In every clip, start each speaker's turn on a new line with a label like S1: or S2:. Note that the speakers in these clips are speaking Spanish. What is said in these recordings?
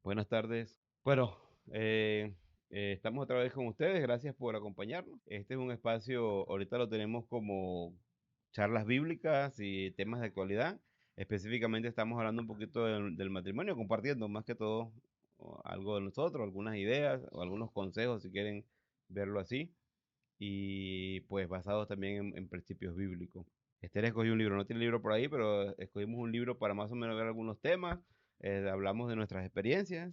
S1: Buenas tardes. Bueno, eh, estamos otra vez con ustedes. Gracias por acompañarnos. Este es un espacio, ahorita lo tenemos como charlas bíblicas y temas de actualidad. Específicamente estamos hablando un poquito del matrimonio, compartiendo más que todo algo de nosotros, algunas ideas o algunos consejos, si quieren verlo así, y pues basados también en principios bíblicos. Esther escogió un libro, no tiene libro por ahí, pero escogimos un libro para más o menos ver algunos temas. Hablamos de nuestras experiencias,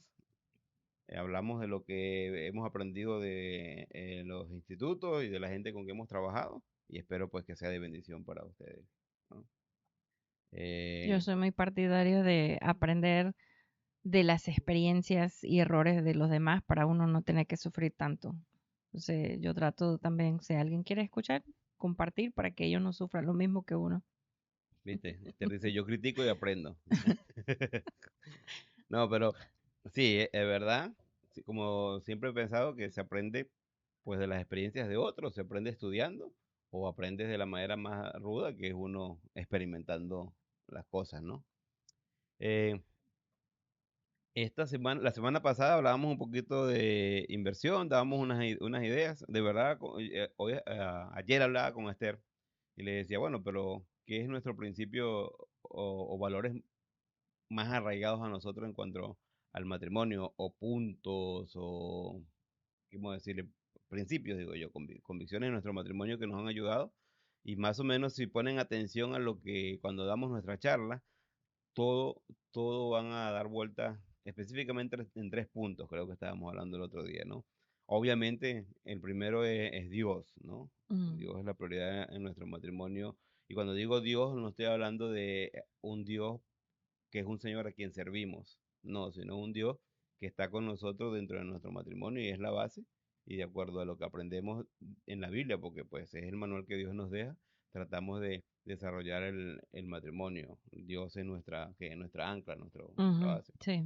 S1: hablamos de lo que hemos aprendido de los institutos y de la gente con que hemos trabajado y espero pues que sea de bendición para ustedes, ¿no?
S2: Yo
S1: Eh,
S2: soy muy partidario de aprender de las experiencias y errores de los demás para uno no tener que sufrir tanto. Entonces, yo trato también, si alguien quiere escuchar, compartir para que ellos no sufran lo mismo que uno.
S1: ¿Viste? Esther dice, yo critico y aprendo. No, pero sí, es verdad. Sí, como siempre he pensado que se aprende pues de las experiencias de otros, se aprende estudiando o aprendes de la manera más ruda que es uno experimentando las cosas, ¿no? Eh, Esta semana, la semana pasada hablábamos un poquito de inversión, dábamos unas ideas. De verdad, ayer hablaba con Esther y le decía, bueno, pero ¿qué es nuestro principio o valores más arraigados a nosotros en cuanto al matrimonio o puntos o, ¿cómo decirle? Principios, digo yo, convicciones en nuestro matrimonio que nos han ayudado? Y más o menos si ponen atención a lo que cuando damos nuestra charla, todo, todo van a dar vueltas específicamente en tres puntos, creo que estábamos hablando el otro día, ¿no? Obviamente, el primero es Dios, ¿no?
S2: Mm,
S1: Dios es la prioridad en nuestro matrimonio. Y cuando digo Dios, no estoy hablando de un Dios que es un Señor a quien servimos, no, sino un Dios que está con nosotros dentro de nuestro matrimonio y es la base. Y de acuerdo a lo que aprendemos en la Biblia, porque pues es el manual que Dios nos deja, tratamos de desarrollar el matrimonio. Dios es que es nuestra ancla, nuestra
S2: ujú,
S1: base.
S2: sí,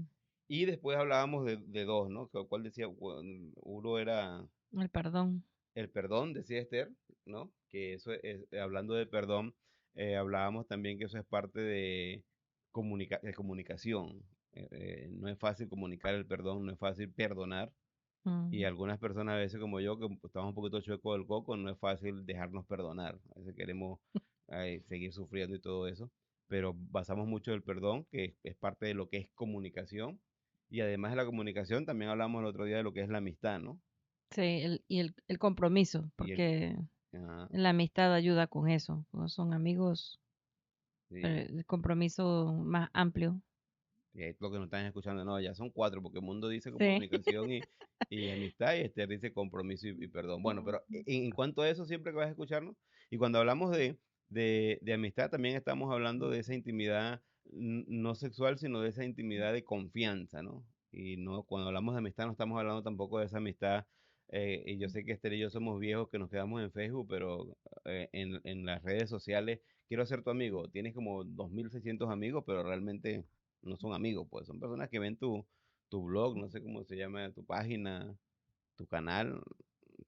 S1: Y después hablábamos de dos, ¿no? ¿Cuál decía? Uno era
S2: el perdón.
S1: el perdón, decía Esther, ¿no? Que eso es, hablando de perdón, hablábamos también que eso es parte de, de comunicación. No es fácil comunicar el perdón, no es fácil perdonar. Y
S2: Mm,
S1: algunas personas a veces como yo, que estamos un poquito chueco del coco, no es fácil dejarnos perdonar. A veces queremos seguir sufriendo y todo eso. Pero basamos mucho el perdón, que es parte de lo que es comunicación. Y además de la comunicación, también hablamos el otro día de lo que es la amistad, ¿no?
S2: sí, el compromiso,
S1: Y el,
S2: porque
S1: ajá,
S2: la amistad ayuda con eso. Cuando son amigos,
S1: sí.
S2: el compromiso más amplio.
S1: Y ahí lo que nos están escuchando, no, ya son cuatro, porque el mundo dice
S2: Sí.
S1: comunicación y amistad, y este dice compromiso y perdón. Bueno, pero en cuanto a eso, siempre que vas a escucharnos, y cuando hablamos de amistad, también estamos hablando de esa intimidad no sexual, sino de esa intimidad de confianza, ¿no? Y no, cuando hablamos de amistad, no estamos hablando tampoco de esa amistad, y yo sé que Esther y yo somos viejos que nos quedamos en Facebook, pero en las redes sociales, quiero ser tu amigo, tienes como 2.600 amigos, pero realmente no son amigos, pues son personas que ven tu blog, no sé cómo se llama, tu página, tu canal,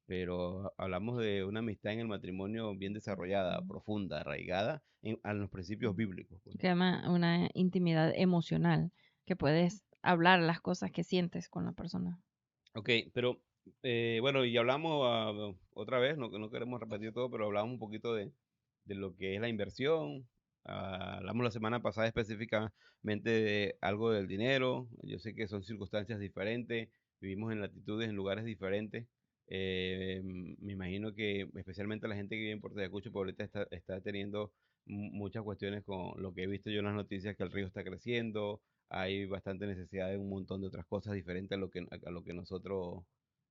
S1: pero hablamos de una amistad en el matrimonio bien desarrollada, profunda, arraigada a los principios bíblicos, pues.
S2: Que llama una intimidad emocional, que puedes hablar las cosas que sientes con la persona.
S1: Ok, pero bueno, y hablamos otra vez, no queremos repetir todo, pero hablamos un poquito de lo que es la inversión. Hablamos la semana pasada específicamente de algo del dinero. Yo sé que son circunstancias diferentes, vivimos en latitudes, en lugares diferentes. Me imagino que especialmente la gente que vive en Puerto Ayacucho, pues ahorita está teniendo muchas cuestiones con lo que he visto yo en las noticias, que el río está creciendo, hay bastante necesidad de un montón de otras cosas diferentes a lo que nosotros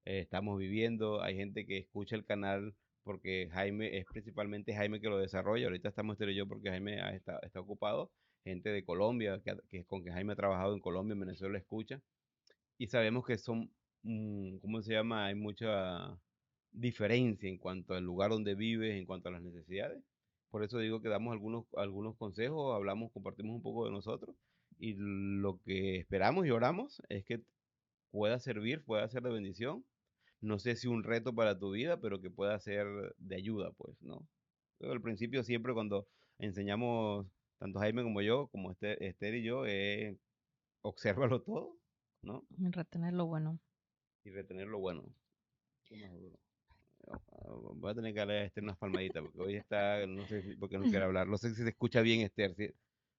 S1: estamos viviendo. Hay gente que escucha el canal porque Jaime, es principalmente Jaime que lo desarrolla. Ahorita estamos Esther y yo porque Jaime está ocupado. Gente de Colombia, con que Jaime ha trabajado en Colombia, en Venezuela, lo escucha. Y sabemos que son, ¿cómo se llama? Hay mucha diferencia en cuanto al lugar donde vives, en cuanto a las necesidades. Por eso digo que damos algunos consejos, hablamos, compartimos un poco de nosotros y lo que esperamos y oramos es que pueda servir, pueda ser de bendición. No sé si un reto para tu vida, pero que pueda ser de ayuda, pues, ¿no? Yo al principio siempre cuando enseñamos, tanto Jaime como yo, como Esther y yo, obsérvalo todo, ¿no?
S2: Retener lo bueno.
S1: Y retener lo bueno. ¿Qué más, bro? Voy a tener que darle a Esther unas palmaditas porque hoy está, no sé por qué no quiere hablar. No sé si se escucha bien, Esther. ¿Sí?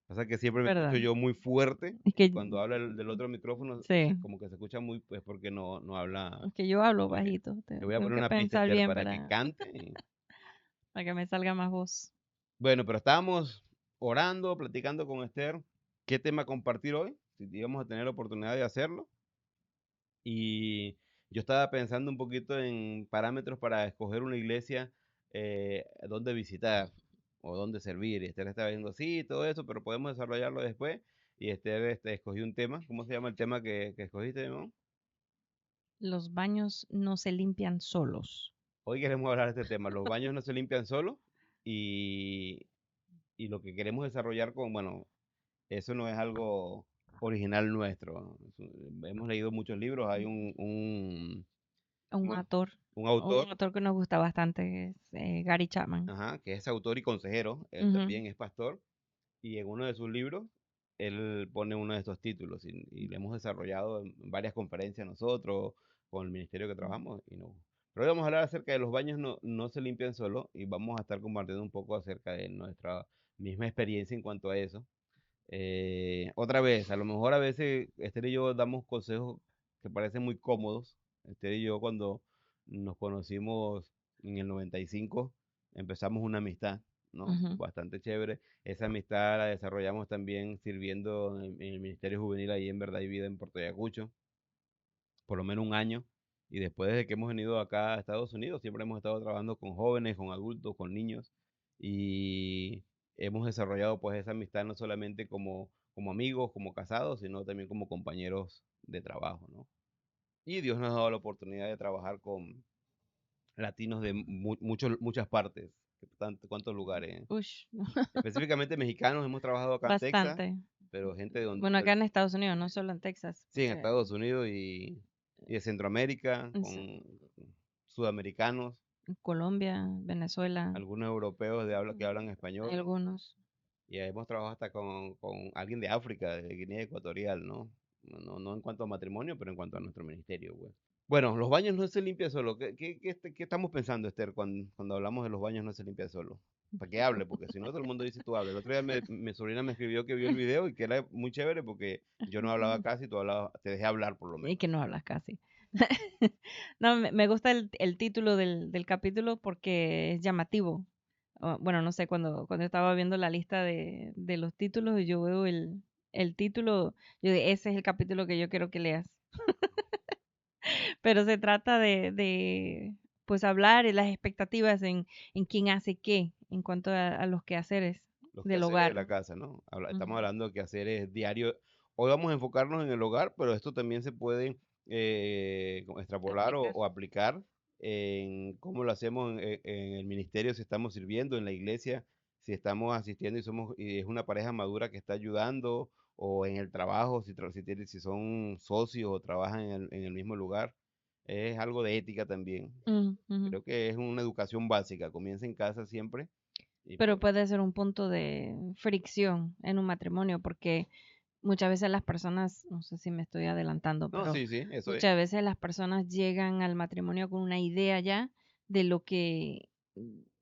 S1: Pasa que siempre me escucho
S2: ¿Verdad?
S1: yo muy fuerte
S2: Es
S1: y
S2: que
S1: cuando habla del otro micrófono,
S2: sí,
S1: como que se escucha muy, pues porque no habla
S2: es que yo hablo
S1: muy bien.
S2: bajito.
S1: Le voy a
S2: Tengo
S1: poner
S2: que
S1: una pista,
S2: pensar
S1: Esther,
S2: bien
S1: para que cante.
S2: para que me salga más voz.
S1: Bueno, pero estábamos orando, platicando con Esther, qué tema compartir hoy, si íbamos a tener la oportunidad de hacerlo. Y yo estaba pensando un poquito en parámetros para escoger una iglesia, dónde visitar o dónde servir. Y Esther estaba diciendo, sí, todo eso, pero podemos desarrollarlo después. Y Esther escogió un tema. ¿Cómo se llama el tema que escogiste, no?
S2: Los baños no se limpian solos.
S1: Hoy queremos hablar de este tema. Los baños no se limpian solos y, y lo que queremos desarrollar con, bueno, eso no es algo original nuestro. Hemos leído muchos libros, hay
S2: Un
S1: ¿cómo es?
S2: autor,
S1: Un autor,
S2: un autor que nos gusta bastante es Gary Chapman.
S1: ajá, que es autor y consejero, él
S2: Ujú,
S1: también es pastor, y en uno de sus libros, él pone uno de estos títulos, y lo hemos desarrollado en varias conferencias nosotros, con el ministerio que trabajamos, y no. Pero hoy vamos a hablar acerca de los baños no se limpian solo, y vamos a estar compartiendo un poco acerca de nuestra misma experiencia en cuanto a eso. Otra vez, a lo mejor a veces Esther y yo damos consejos que parecen muy cómodos. Esther y yo cuando nos conocimos en el 95 empezamos una amistad, ¿no?
S2: ujú.
S1: Bastante chévere. Esa amistad la desarrollamos también sirviendo en el Ministerio Juvenil ahí en Verdad y Vida en Puerto Ayacucho, por lo menos un año. Y después de que hemos venido acá a Estados Unidos, siempre hemos estado trabajando con jóvenes, con adultos, con niños. Y hemos desarrollado pues esa amistad no solamente como amigos, como casados, sino también como compañeros de trabajo, ¿no? Y Dios nos ha dado la oportunidad de trabajar con latinos de muchas partes, cuántos lugares.
S2: Ush,
S1: Específicamente mexicanos, hemos trabajado acá en Texas,
S2: bastante.
S1: pero gente de
S2: Bueno, acá en Estados Unidos, no solo en Texas,
S1: sí, en
S2: porque
S1: Estados Unidos y de Centroamérica, con sudamericanos,
S2: en Colombia, Venezuela,
S1: algunos europeos que hablan
S2: hay
S1: español,
S2: algunos.
S1: y hemos trabajado hasta con alguien de África, de Guinea Ecuatorial, ¿no? No en cuanto a matrimonio, pero en cuanto a nuestro ministerio, güey. Bueno, los baños no se limpian solo. ¿Qué estamos pensando, Esther, cuando hablamos de los baños no se limpian solo? Para que hable, porque si no, todo el mundo dice tú hablas. El otro día mi sobrina me escribió que vio el video y que era muy chévere porque yo no hablaba casi, tú hablabas, te dejé hablar por lo
S2: Y
S1: menos.
S2: que no hablas casi. No, me gusta el título del capítulo porque es llamativo. Bueno, no sé, cuando estaba viendo la lista de los títulos y yo veo el título, yo dije, ese es el capítulo que yo quiero que leas. Pero se trata pues hablar y las expectativas en quién hace qué en cuanto a los quehaceres
S1: Los
S2: del
S1: quehaceres de
S2: hogar.
S1: la casa, ¿no? Estamos
S2: Ujú.
S1: hablando de quehaceres diarios. Hoy vamos a enfocarnos en el hogar, pero esto también se puede como extrapolar
S2: Aplicar.
S1: o aplicar en cómo lo hacemos en el ministerio, si estamos sirviendo en la iglesia, si estamos asistiendo y es una pareja madura que está ayudando, o en el trabajo, si son socios o trabajan en el mismo lugar. Es algo de ética también.
S2: Ujú.
S1: Creo que es una educación básica, comienza en casa siempre y
S2: Pero
S1: pues,
S2: puede ser un punto de fricción en un matrimonio porque muchas veces las personas, no sé si me estoy adelantando,
S1: no,
S2: pero
S1: sí, sí, eso es.
S2: muchas veces las personas llegan al matrimonio con una idea ya de lo que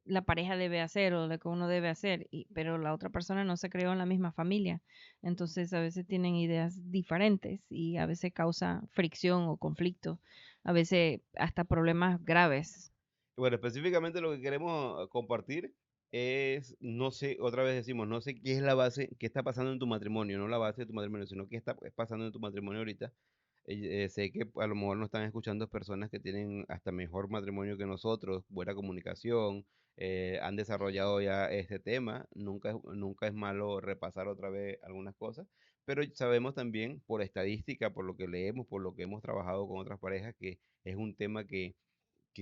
S2: la pareja debe hacer o lo que uno debe hacer, pero la otra persona no se creó en la misma familia. Entonces a veces tienen ideas diferentes y a veces causa fricción o conflicto, a veces hasta problemas graves.
S1: Bueno, específicamente lo que queremos compartir es, no sé, otra vez decimos, no sé qué es la base, qué está pasando en tu matrimonio, no la base de tu matrimonio, sino qué está pasando en tu matrimonio ahorita. Sé que a lo mejor nos están escuchando personas que tienen hasta mejor matrimonio que nosotros, buena comunicación, han desarrollado ya este tema. Nunca es malo repasar otra vez algunas cosas, pero sabemos también por estadística, por lo que leemos, por lo que hemos trabajado con otras parejas, que es un tema que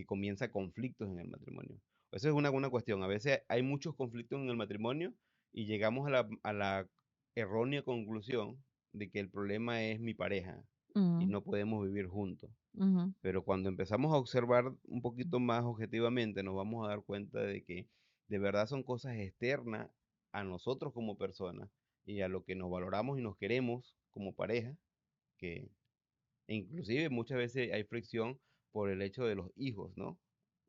S1: comienza conflictos en el matrimonio. Eso es una cuestión. A veces hay muchos conflictos en el matrimonio y llegamos a la errónea conclusión de que el problema es mi pareja y
S2: Ujú,
S1: no podemos vivir juntos.
S2: ujú,
S1: Pero cuando empezamos a observar un poquito más objetivamente, nos vamos a dar cuenta de que de verdad son cosas externas a nosotros como personas y a lo que nos valoramos y nos queremos como pareja, que E inclusive muchas veces hay fricción por el hecho de los hijos, ¿no?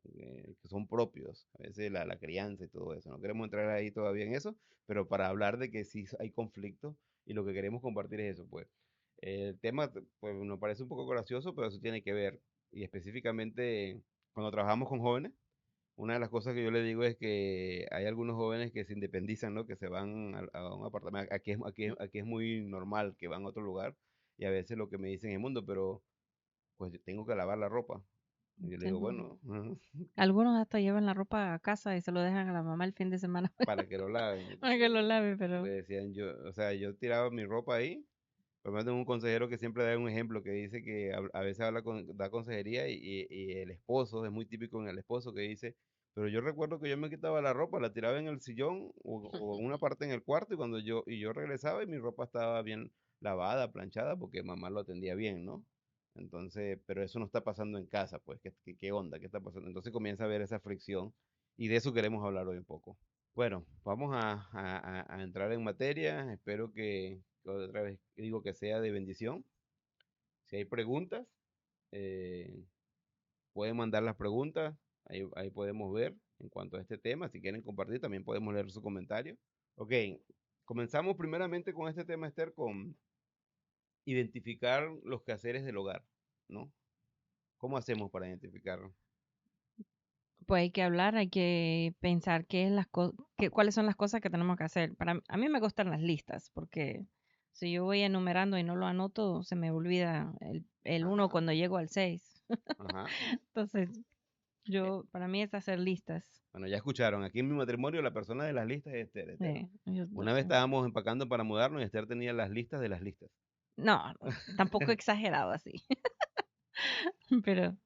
S1: Que son propios, a veces la crianza y todo eso. No queremos entrar ahí todavía en eso, pero para hablar de que sí hay conflicto y lo que queremos compartir es eso, pues. El tema, pues, nos parece un poco gracioso, pero eso tiene que ver. Y específicamente cuando trabajamos con jóvenes, una de las cosas que yo le digo es que hay algunos jóvenes que se independizan, ¿no? Que se van a un apartamento. Aquí es muy normal que van a otro lugar y a veces lo que me dicen es mundo, pero pues yo tengo que lavar la ropa. Y yo le
S2: Sí,
S1: digo,
S2: no.
S1: bueno,
S2: Algunos hasta llevan la ropa a casa y se lo dejan a la mamá el fin de semana
S1: para que lo laven.
S2: para
S1: Entonces,
S2: que lo lave,
S1: le
S2: pero
S1: decían yo, o sea, yo tiraba mi ropa ahí. Por lo menos tengo un consejero que siempre da un ejemplo que dice que a veces da consejería y el esposo, es muy típico en el esposo que dice, pero yo recuerdo que yo me quitaba la ropa, la tiraba en el sillón o en una parte en el cuarto y yo regresaba y mi ropa estaba bien lavada, planchada, porque mamá lo atendía bien, ¿no? Entonces, pero eso no está pasando en casa, pues, ¿qué onda? ¿Qué está pasando? Entonces comienza a haber esa fricción y de eso queremos hablar hoy un poco. Bueno, vamos a entrar en materia. Espero que otra vez digo que sea de bendición. Si hay preguntas, eh, pueden mandar las preguntas. Ahí podemos ver en cuanto a este tema. Si quieren compartir, también podemos leer su comentario. Ok, comenzamos primeramente con este tema, Esther, con identificar los quehaceres del hogar, ¿no? ¿Cómo hacemos para identificarlo?
S2: pues hay que hablar, hay que pensar cuáles son las cosas que tenemos que hacer. A mí me gustan las listas, porque si yo voy enumerando y no lo anoto, se me olvida el uno
S1: Ajá,
S2: cuando llego al 6.
S1: ajá.
S2: Entonces,
S1: Eh,
S2: para mí es hacer listas.
S1: Bueno, ya escucharon, aquí en mi matrimonio la persona de las listas es Esther. Una vez
S2: No,
S1: estábamos empacando para mudarnos y Esther tenía las listas de las listas.
S2: no, tampoco exagerado así, pero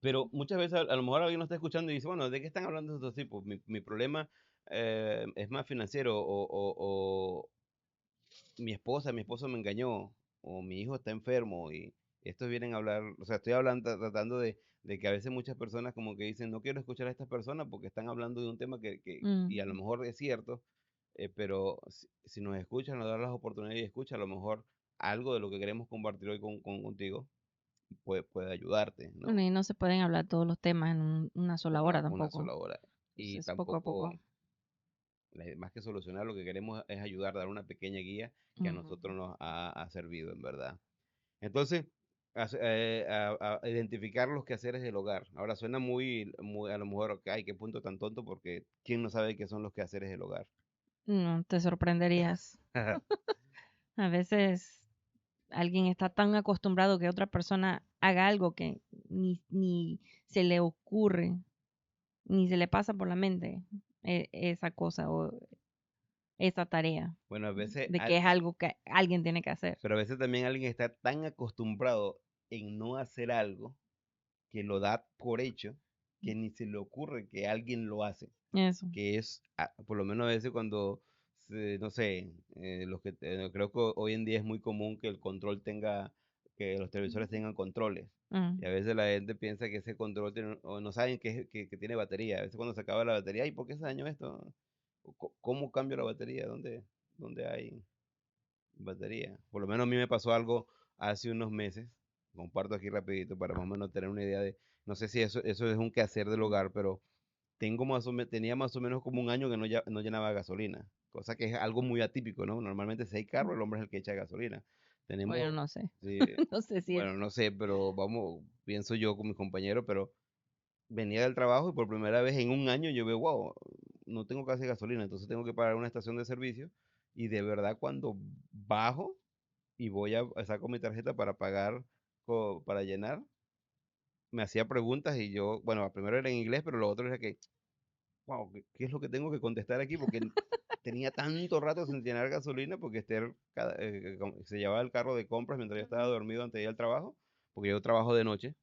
S1: Pero muchas veces a lo mejor alguien nos está escuchando y dice, bueno, ¿de qué están hablando estos tipos? Mi problema es más financiero o mi esposo me engañó o mi hijo está enfermo y estos vienen a hablar, o sea, estoy hablando, tratando de que a veces muchas personas como que dicen, no quiero escuchar a estas personas porque están hablando de un tema y a lo
S2: mm,
S1: mejor es cierto, pero si nos escuchan, nos dan las oportunidades y escuchan, a lo mejor algo de lo que queremos compartir hoy contigo puede ayudarte,
S2: bueno,
S1: ¿no?
S2: y no se pueden hablar todos los temas en una sola hora
S1: Una
S2: tampoco.
S1: sola hora. Y
S2: Entonces, poco a
S1: tampoco,
S2: poco.
S1: más que solucionar, lo que queremos es ayudar, dar una pequeña guía que a
S2: Ujú.
S1: nosotros nos ha servido, en verdad. Entonces, a identificar los quehaceres del hogar. Ahora suena muy a lo mejor, ok, ay, qué punto tan tonto, porque ¿quién no sabe qué son los quehaceres del hogar?
S2: No, te sorprenderías. A veces alguien está tan acostumbrado que otra persona haga algo que ni se le ocurre, ni se le pasa por la mente esa cosa o esa tarea,
S1: Bueno, a veces,
S2: de que es algo que alguien tiene que hacer.
S1: pero a veces también alguien está tan acostumbrado en no hacer algo que lo da por hecho que ni se le ocurre que alguien lo hace.
S2: Eso.
S1: Que es, por lo menos a veces cuando, no sé, creo que hoy en día es muy común que el control que los televisores tengan controles.
S2: Mm.
S1: Y a veces la gente piensa que ese control o no saben que tiene batería. A veces cuando se acaba la batería, ¿y por qué se dañó esto? ¿Cómo cambio la batería? ¿Dónde hay batería? Por lo menos a mí me pasó algo hace unos meses. Comparto aquí rapidito para más o menos tener una idea no sé si eso es un quehacer del hogar, pero tenía más o menos como un año que no llenaba gasolina, cosa que es algo muy atípico, ¿no? Normalmente si hay carro, el hombre es el que echa gasolina.
S2: Bueno,
S1: Tenemos,
S2: no sé.
S1: sí,
S2: No sé si es.
S1: bueno, no sé, pero vamos, pienso yo con mis compañeros, pero venía del trabajo y por primera vez en un año yo veo, wow, no tengo casi gasolina, entonces tengo que parar una estación de servicio y de verdad cuando bajo y saco mi tarjeta para pagar, para llenar, me hacía preguntas y yo, bueno, primero era en inglés, pero lo otro era que wow, ¿qué es lo que tengo que contestar aquí? Porque tenía tanto rato sin llenar gasolina porque Esther se llevaba el carro de compras mientras yo estaba
S2: Ujú.
S1: dormido antes de ir al trabajo, porque yo trabajo de noche,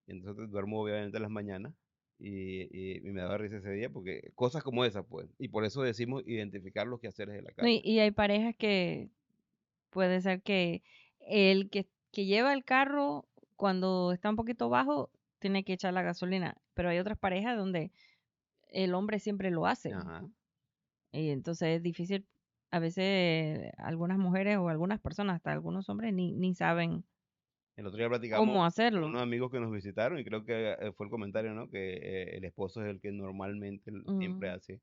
S1: y entonces duermo obviamente en las mañanas, y me daba risa ese día porque cosas como esas, pues, y por eso decimos identificar los quehaceres de la
S2: No,
S1: casa.
S2: y hay parejas que puede ser que que lleva el carro cuando está un poquito bajo tiene que echar la gasolina, pero hay otras parejas donde el hombre siempre lo hace.
S1: Ajá.
S2: Y entonces es difícil, a veces algunas mujeres o algunas personas, hasta algunos hombres, ni saben
S1: El otro día platicamos
S2: cómo
S1: con
S2: hacerlo.
S1: unos amigos que nos visitaron y creo que fue el comentario, ¿no? Que el esposo es el que normalmente siempre
S2: Mm.
S1: hace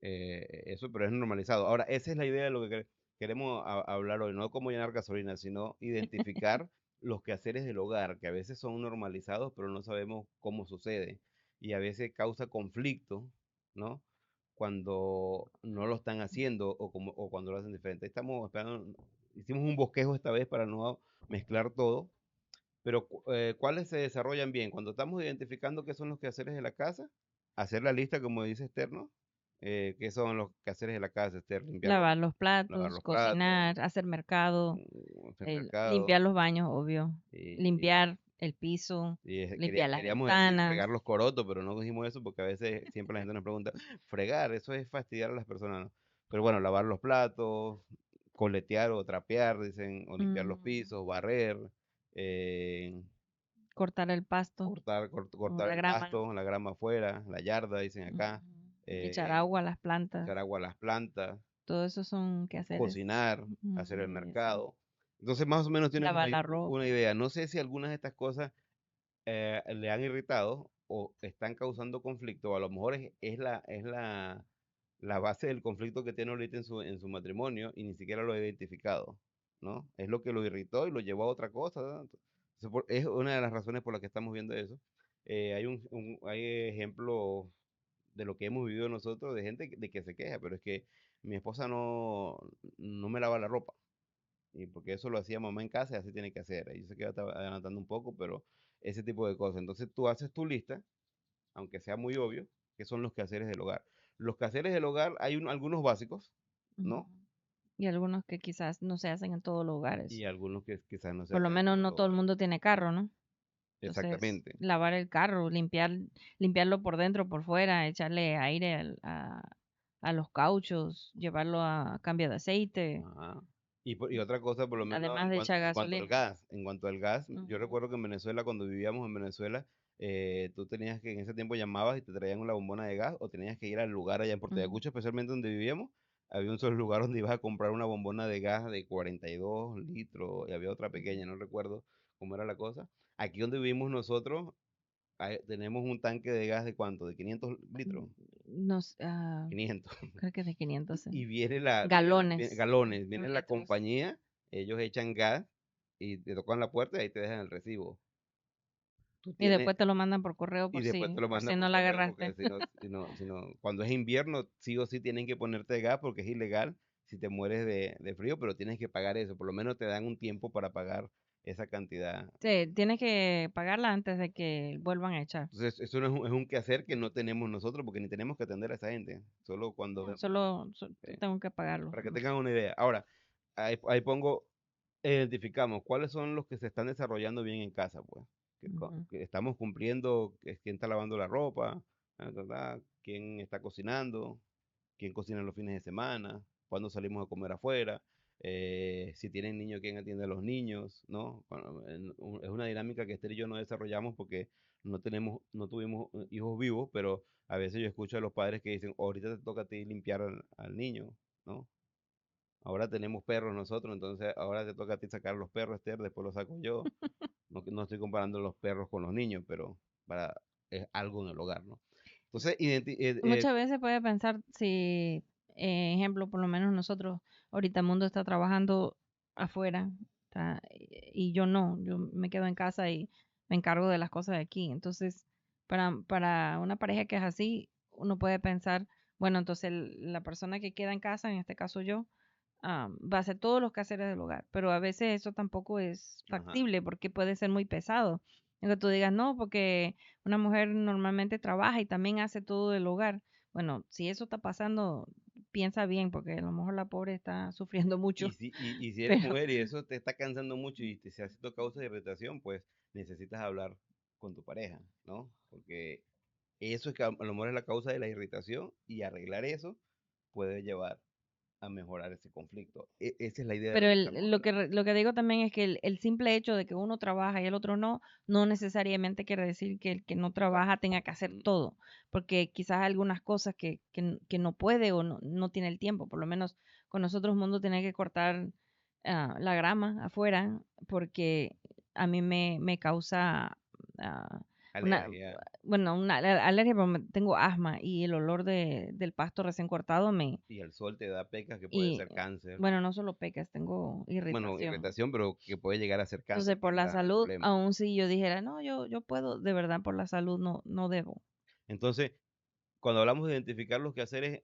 S1: eso, pero es normalizado. Ahora, esa es la idea de lo que queremos hablar hoy, no cómo llenar gasolina, sino identificar los quehaceres del hogar, que a veces son normalizados, pero no sabemos cómo sucede. Y a veces causa conflicto, ¿no? Cuando no lo están haciendo o cuando lo hacen diferente. Estamos esperando, hicimos un bosquejo esta vez para no mezclar todo, pero ¿cuáles se desarrollan bien? Cuando estamos identificando qué son los quehaceres de la casa, hacer la lista, como dice Esther, ¿no? ¿Qué son los quehaceres de la casa, Esther?
S2: Lavar los
S1: Lavar
S2: platos,
S1: los platos,
S2: cocinar, hacer mercado,
S1: hacer mercado,
S2: limpiar los baños, obvio,
S1: y,
S2: limpiar el piso, limpiar las
S1: queríamos decir fregar
S2: ventanas.
S1: los corotos, pero no dijimos eso porque a veces siempre la gente nos pregunta, fregar, eso es fastidiar a las personas, ¿no? Pero bueno, lavar los platos, coletear o trapear, dicen, o limpiar los
S2: mm,
S1: pisos, barrer, eh,
S2: Cortar el pasto o
S1: cortar
S2: la
S1: el
S2: grama,
S1: pasto, la grama afuera, la yarda, dicen acá,
S2: echar
S1: eh,
S2: agua a las plantas.
S1: echar agua a las plantas,
S2: Todo eso son quehaceres.
S1: cocinar, hacer el
S2: Eso.
S1: mercado. Entonces más o menos tienen
S2: Lavar la
S1: una
S2: ropa.
S1: idea. No sé si algunas de estas cosas le han irritado o están causando conflicto, o a lo mejor la base del conflicto que tiene ahorita en su matrimonio y ni siquiera lo ha identificado, ¿no? Es lo que lo irritó y lo llevó a otra cosa, ¿no? Entonces, es una de las razones por las que estamos viendo eso. Hay ejemplos de lo que hemos vivido nosotros de gente de que se queja, pero es que mi esposa no me lava la ropa. Y porque eso lo hacía mamá en casa y así tiene que hacer. Yo sé que estaba adelantando un poco, pero ese tipo de cosas. Entonces tú haces tu lista, aunque sea muy obvio, que son los quehaceres del hogar. Los quehaceres del hogar hay algunos básicos,
S2: Ujú.
S1: ¿no?
S2: Y algunos que quizás no se hacen en todos los
S1: Y
S2: hogares.
S1: algunos que quizás no se
S2: Por lo
S1: hacen en
S2: menos
S1: todos los
S2: no todo el
S1: hogares.
S2: mundo tiene carro, ¿no? Entonces,
S1: Exactamente.
S2: lavar el carro, limpiarlo por dentro, por fuera, echarle aire a los cauchos, llevarlo a cambio de aceite,
S1: Ajá. Y otra cosa, por lo menos
S2: además de echar
S1: en cuanto al
S2: gasolina.
S1: gas, yo
S2: Ujú,
S1: recuerdo que en Venezuela, cuando vivíamos en Venezuela, tú tenías que, en ese tiempo llamabas y te traían una bombona de gas, o tenías que ir al lugar allá en Puerto
S2: ujú.
S1: Ayacucho, especialmente donde vivíamos, había un solo lugar donde ibas a comprar una bombona de gas de 42 litros, y había otra pequeña, no recuerdo cómo era la cosa. Aquí donde vivimos nosotros, tenemos un tanque de gas de ¿cuánto? De 500 litros,
S2: No sé,
S1: 500.
S2: creo que es de 500
S1: Y viene
S2: galones,
S1: galones, viene la
S2: litros.
S1: compañía, ellos echan gas y te tocan la puerta y ahí te dejan el recibo. Tú
S2: Y
S1: tienes,
S2: después te lo mandan por correo
S1: y después te lo
S2: por
S1: mandan
S2: si no
S1: por
S2: la
S1: correo, porque
S2: agarraste.
S1: cuando es invierno, sí o sí tienen que ponerte gas porque es ilegal si te mueres de frío, pero tienes que pagar eso, por lo menos te dan un tiempo para pagar esa cantidad.
S2: Sí, tienes que pagarla antes de que vuelvan a echar.
S1: Entonces, eso no es un quehacer que no tenemos nosotros porque ni tenemos que atender a esa gente, solo cuando...
S2: No, solo tengo que pagarlo.
S1: para que tengan una idea. Ahora, ahí pongo, identificamos cuáles son los que se están desarrollando bien en casa, pues.
S2: Ujú.
S1: Que estamos cumpliendo, quién está lavando la ropa, quién está cocinando, quién cocina los fines de semana, cuándo salimos a comer afuera, si tienen niños, quién atiende a los niños, ¿no? Bueno, es una dinámica que Esther y yo no desarrollamos porque no tuvimos hijos vivos, pero a veces yo escucho a los padres que dicen, ahorita te toca a ti limpiar al niño, ¿no? Ahora tenemos perros nosotros, entonces ahora te toca a ti sacar los perros, Esther, después los saco yo. No estoy comparando los perros con los niños, pero es algo en el hogar, ¿no? Entonces,
S2: Muchas veces puede pensar si, ejemplo, por lo menos nosotros, ahorita el mundo está trabajando afuera, y yo no, yo me quedo en casa y me encargo de las cosas de aquí. Entonces, para una pareja que es así, uno puede pensar, bueno, entonces la persona que queda en casa, en este caso yo, va a hacer todos los quehaceres del hogar, pero a veces eso tampoco es
S1: ajá.
S2: factible porque puede ser muy pesado. En que tú digas, no, porque una mujer normalmente trabaja y también hace todo el hogar. Bueno, si eso está pasando, piensa bien, porque a lo mejor la pobre está sufriendo mucho,
S1: Y si eres
S2: pero
S1: mujer y eso te está cansando mucho y te se hace causa de irritación, pues necesitas hablar con tu pareja, ¿no? Porque eso es que a lo mejor es la causa de la irritación y arreglar eso puede llevar a mejorar ese conflicto. Esa es la idea de
S2: Pero
S1: lo que estamos hablando.
S2: lo que digo también es que el simple hecho de que uno trabaja y el otro no, no necesariamente quiere decir que el que no trabaja tenga que hacer
S1: Mm,
S2: todo, porque quizás hay algunas cosas que no puede o no tiene el tiempo. Por lo menos con nosotros Mundo tiene que cortar, la grama afuera porque a mí me causa ah, una,
S1: Alergia
S2: bueno, una alergia, pero tengo asma y el olor del pasto recién cortado
S1: y el sol te da pecas que puede
S2: y
S1: ser cáncer.
S2: bueno, no solo pecas, tengo
S1: Bueno,
S2: irritación.
S1: irritación, pero que puede llegar a ser
S2: Entonces,
S1: cáncer, que
S2: por
S1: es
S2: la
S1: el
S2: salud,
S1: problema.
S2: aun si yo dijera, no, yo puedo, de verdad, por la salud no debo.
S1: Entonces, cuando hablamos de identificar los quehaceres,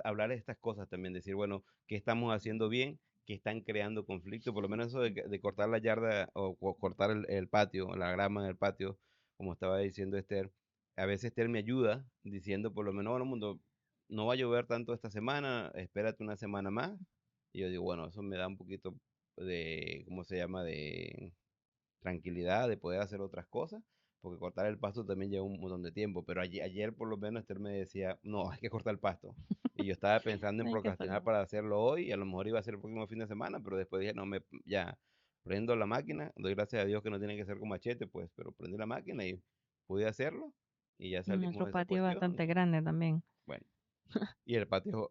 S1: hablar de estas cosas también, decir, bueno, ¿qué estamos haciendo bien? ¿Qué están creando conflicto? Por lo menos eso de cortar la yarda o cortar el patio, la grama del patio, como estaba diciendo Esther. A veces Esther me ayuda diciendo, por lo menos, bueno, mundo, no va a llover tanto esta semana, espérate una semana más. Y yo digo, bueno, eso me da un poquito de, ¿cómo se llama? De tranquilidad, de poder hacer otras cosas, porque cortar el pasto también lleva un montón de tiempo, pero ayer por lo menos Esther me decía, no, hay que cortar el pasto. Y yo estaba pensando en
S2: Hay que
S1: procrastinar
S2: hacerlo.
S1: para hacerlo hoy y a lo mejor iba a ser el próximo fin de semana, pero después dije, no, ya, prendo la máquina, doy gracias a Dios que no tiene que ser con machete, pues, pero prendí la máquina y pude hacerlo y ya salimos
S2: Nuestro
S1: de esa
S2: patio es
S1: cuestión.
S2: bastante grande también.
S1: Bueno, y el patio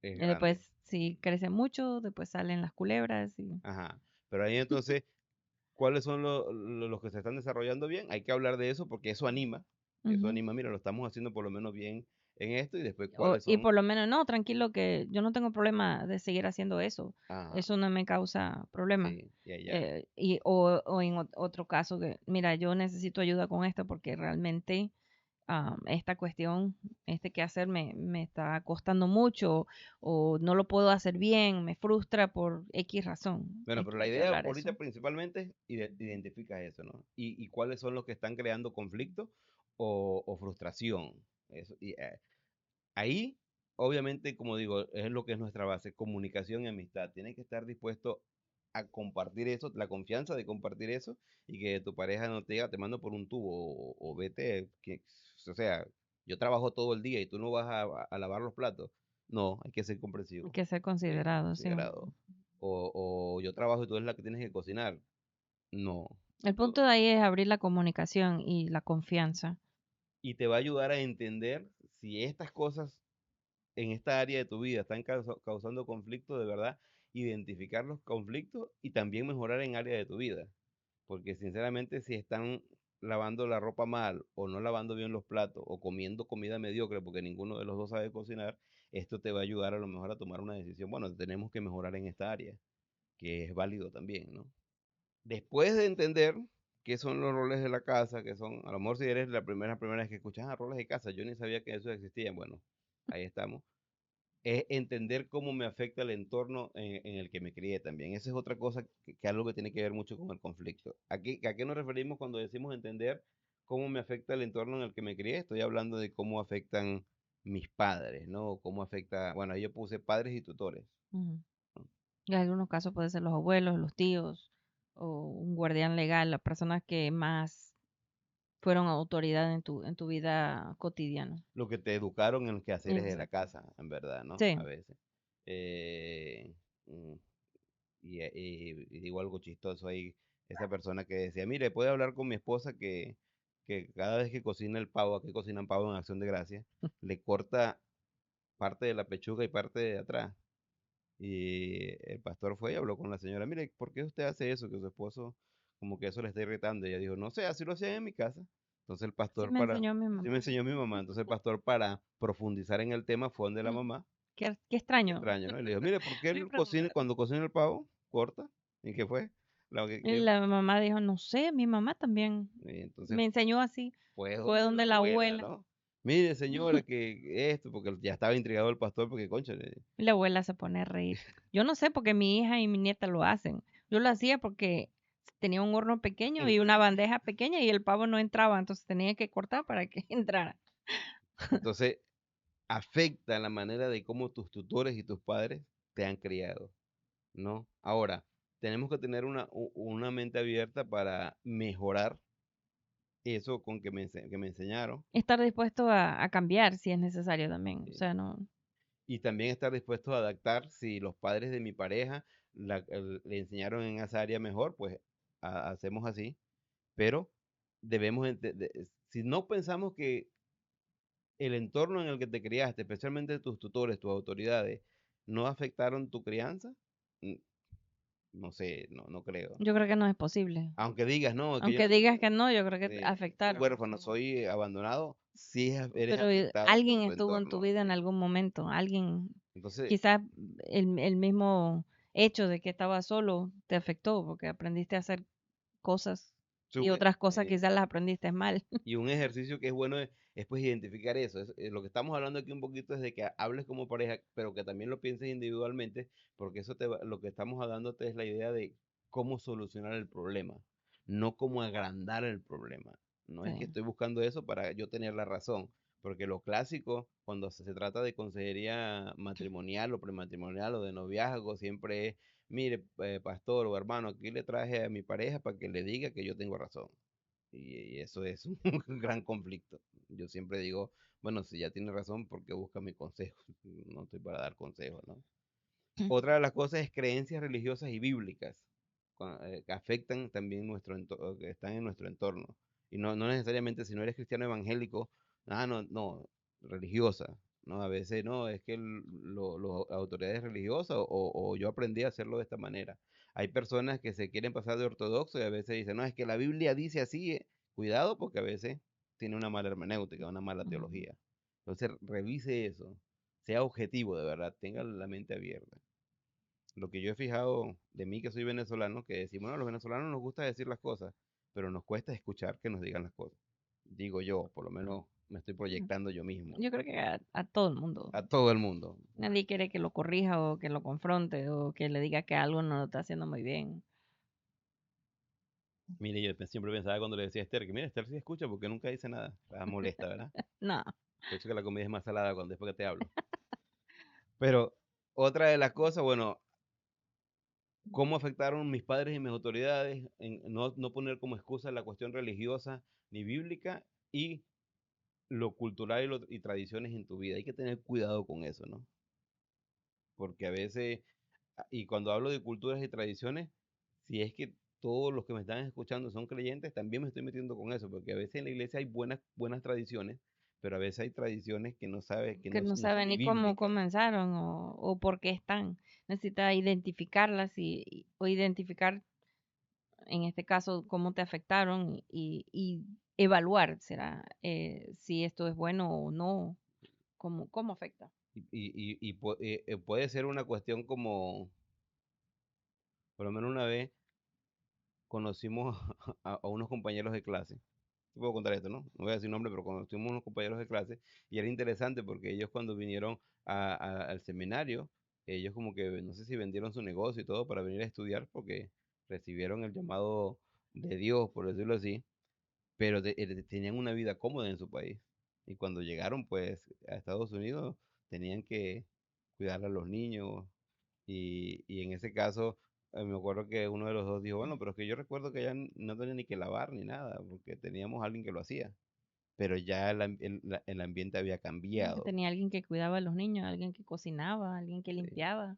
S1: es
S2: Y
S1: grande.
S2: después, si crece mucho, después salen las culebras y
S1: Ajá. Pero ahí entonces, ¿cuáles son los que se están desarrollando bien? Hay que hablar de eso porque eso
S2: ujú.
S1: anima, mira, lo estamos haciendo por lo menos bien en esto y después cuáles
S2: Y
S1: son.
S2: por lo menos, no, tranquilo, que yo no tengo problema de seguir haciendo eso.
S1: Ajá,
S2: Eso no me causa problema.
S1: sí, y allá.
S2: O en otro caso que, mira, yo necesito ayuda con esto porque realmente esta cuestión, este quehacer me está costando mucho o no lo puedo hacer bien, me frustra por X razón.
S1: Bueno, pero la
S2: Hay que
S1: idea
S2: hablar
S1: ahorita
S2: eso.
S1: principalmente es identifica eso, ¿no? Y cuáles son los que están creando conflicto o frustración. Eso, ahí, obviamente, como digo, es lo que es nuestra base, comunicación y amistad. Tienes que estar dispuesto a compartir eso, la confianza de compartir eso y que tu pareja no te diga, te mando por un tubo o vete, o sea, yo trabajo todo el día y tú no vas a lavar los platos. No, hay que ser
S2: Hay
S1: comprensivo,
S2: que ser
S1: sí,
S2: considerado, sí.
S1: considerado. O yo trabajo y tú eres la que tienes que cocinar. No.
S2: El punto de ahí es abrir la comunicación y la confianza.
S1: Y te va a ayudar a entender si estas cosas en esta área de tu vida están causando conflictos de verdad, identificar los conflictos y también mejorar en área de tu vida. Porque sinceramente si están lavando la ropa mal o no lavando bien los platos o comiendo comida mediocre porque ninguno de los dos sabe cocinar, esto te va a ayudar a lo mejor a tomar una decisión. Bueno, tenemos que mejorar en esta área, que es válido también, ¿no? Después de entender qué son los roles de la casa, que son, a lo mejor si eres la primera vez que escuchas roles de casa, yo ni sabía que eso existía, bueno, ahí estamos es entender cómo me afecta el entorno en el que me crié también. Esa es otra cosa que algo que tiene que ver mucho con el conflicto. ¿A qué nos referimos cuando decimos entender cómo me afecta el entorno en el que me crié? Estoy hablando de cómo afectan mis padres, ¿no? Cómo afecta, bueno, ahí yo puse padres y tutores.
S2: Ujú.
S1: ¿No?
S2: En algunos casos puede ser los abuelos, los tíos o un guardián legal, las personas que más fueron autoridad en tu vida cotidiana.
S1: Lo que te educaron en los quehaceres de la
S2: Exacto.
S1: casa, en verdad, ¿no? A
S2: Sí,
S1: veces. Eh, mm, y digo algo chistoso ahí, esa persona que decía, mire, puede hablar con mi esposa que cada vez que cocina el pavo, aquí cocinan pavo en Acción de Gracias, le corta parte de la pechuga y parte de atrás. Y el pastor fue y habló con la señora, mire, ¿por qué usted hace eso? Que su esposo como que eso le está irritando. Y ella dijo, no sé, así lo hacían en mi casa. Entonces el
S2: sí
S1: pastor
S2: me
S1: para,
S2: enseñó mi
S1: sí me
S2: mamá.
S1: enseñó mi mamá, entonces el pastor para profundizar en el tema fue donde la
S2: Mm,
S1: mamá.
S2: qué
S1: Qué
S2: extraño.
S1: extraño, ¿no? Y le dijo, mire, ¿por qué
S2: Voy a
S1: él cocina,
S2: preguntar.
S1: cuando cocina el pavo, corta? ¿Y qué fue?
S2: Y la mamá dijo, no sé, mi mamá también
S1: Y entonces
S2: me enseñó así.
S1: fue
S2: Fue
S1: donde la
S2: donde la
S1: abuela,
S2: abuela.
S1: ¿no? Mire, señora, que esto, porque ya estaba intrigado el pastor, porque, concha,
S2: Y la abuela se pone a reír. Yo no sé porque mi hija y mi nieta lo hacen. Yo lo hacía porque tenía un horno pequeño y una bandeja pequeña y el pavo no entraba, entonces tenía que cortar para que entrara.
S1: entonces afecta la manera de cómo tus tutores y tus padres te han criado, ¿no? Ahora, tenemos que tener una mente abierta para mejorar eso con que me enseñaron.
S2: Estar dispuesto a cambiar si es necesario también. O
S1: ¿Sí?
S2: sea, no.
S1: Y también estar dispuesto a adaptar si los padres de mi pareja le enseñaron en esa área mejor, pues hacemos así. Pero debemos, si no pensamos que el entorno en el que te criaste, especialmente tus tutores, tus autoridades, no afectaron tu crianza, mm, No sé, no creo.
S2: Yo creo que no es posible.
S1: Aunque digas, no, es que yo
S2: Aunque
S1: no
S2: digas que no, yo creo que
S1: soy
S2: afectaron.
S1: huérfano, soy abandonado, sí eres
S2: Pero
S1: afectado por
S2: alguien
S1: tu
S2: estuvo en tu
S1: entorno.
S2: vida en algún momento, alguien,
S1: Entonces,
S2: quizás el mismo hecho de que estabas solo te afectó porque aprendiste a hacer cosas y
S1: sube,
S2: otras cosas quizás las aprendiste mal.
S1: y un ejercicio que es bueno es, pues identificar eso. Lo que estamos hablando aquí un poquito es de que hables como pareja, pero que también lo pienses individualmente, porque lo que estamos dándote es la idea de cómo solucionar el problema, no cómo agrandar el problema. No es que
S2: Sí.
S1: estoy buscando eso para yo tener la razón, porque lo clásico, cuando se trata de consejería matrimonial o prematrimonial o de noviazgo, siempre es, mire, pastor o hermano, aquí le traje a mi pareja para que le diga que yo tengo razón. Y eso es un gran conflicto. Yo siempre digo, bueno, si ya tiene razón, ¿por qué busca mi consejo? No estoy para dar consejos, ¿no? Otra de las cosas es creencias religiosas y bíblicas que afectan también nuestro entorno, que están en nuestro entorno. Y no necesariamente si no eres cristiano evangélico, no, religiosa. No, a veces no, es que las autoridades religiosas o yo aprendí a hacerlo de esta manera. Hay personas que se quieren pasar de ortodoxo y a veces dicen, no, es que la Biblia dice así. Cuidado porque a veces tiene una mala hermenéutica, una mala
S2: Ujú.
S1: teología. Entonces, revise eso. Sea objetivo de verdad, tenga la mente abierta. Lo que yo he fijado de mí, que soy venezolano, que decimos, bueno, a los venezolanos nos gusta decir las cosas, pero nos cuesta escuchar que nos digan las cosas. Digo yo, por lo menos me estoy proyectando yo mismo,
S2: Yo creo que a todo el mundo.
S1: a todo el mundo.
S2: Nadie quiere que lo corrija o que lo confronte o que le diga que algo no lo está haciendo muy bien.
S1: Mire, yo siempre pensaba cuando le decía a Esther, que mira, Esther sí escucha porque nunca dice nada. La molesta, ¿verdad?
S2: No.
S1: Por eso que la comida es más salada cuando después que te hablo. Pero otra de las cosas, bueno, cómo afectaron mis padres y mis autoridades en no poner como excusa la cuestión religiosa ni bíblica y lo cultural y tradiciones en tu vida. Hay que tener cuidado con eso, ¿no? Porque a veces, y cuando hablo de culturas y tradiciones, si es que todos los que me están escuchando son creyentes, también me estoy metiendo con eso, porque a veces en la iglesia hay buenas tradiciones, pero a veces hay tradiciones que no sabes, que
S2: Que no
S1: no son
S2: saben
S1: ni
S2: ni cómo
S1: bíblicas.
S2: comenzaron o por qué están. Necesita identificarlas o identificar, en este caso, cómo te afectaron y evaluar, será si esto es bueno o no, cómo afecta.
S1: Puede ser una cuestión como, por lo menos una vez, conocimos a unos compañeros de clase. Te puedo contar esto, ¿no? No voy a decir nombre, pero conocimos unos compañeros de clase y era interesante porque ellos cuando vinieron al seminario, ellos como que no sé si vendieron su negocio y todo para venir a estudiar porque recibieron el llamado de Dios, por decirlo así, pero tenían una vida cómoda en su país. Y cuando llegaron pues a Estados Unidos tenían que cuidar a los niños, y en ese caso, me acuerdo que uno de los dos dijo, bueno, pero es que yo recuerdo que ya no tenía ni que lavar ni nada, porque teníamos a alguien que lo hacía. Pero ya el ambiente había
S2: Que
S1: cambiado.
S2: tenía alguien que cuidaba a los niños, alguien que cocinaba, alguien que
S1: Sí.
S2: limpiaba,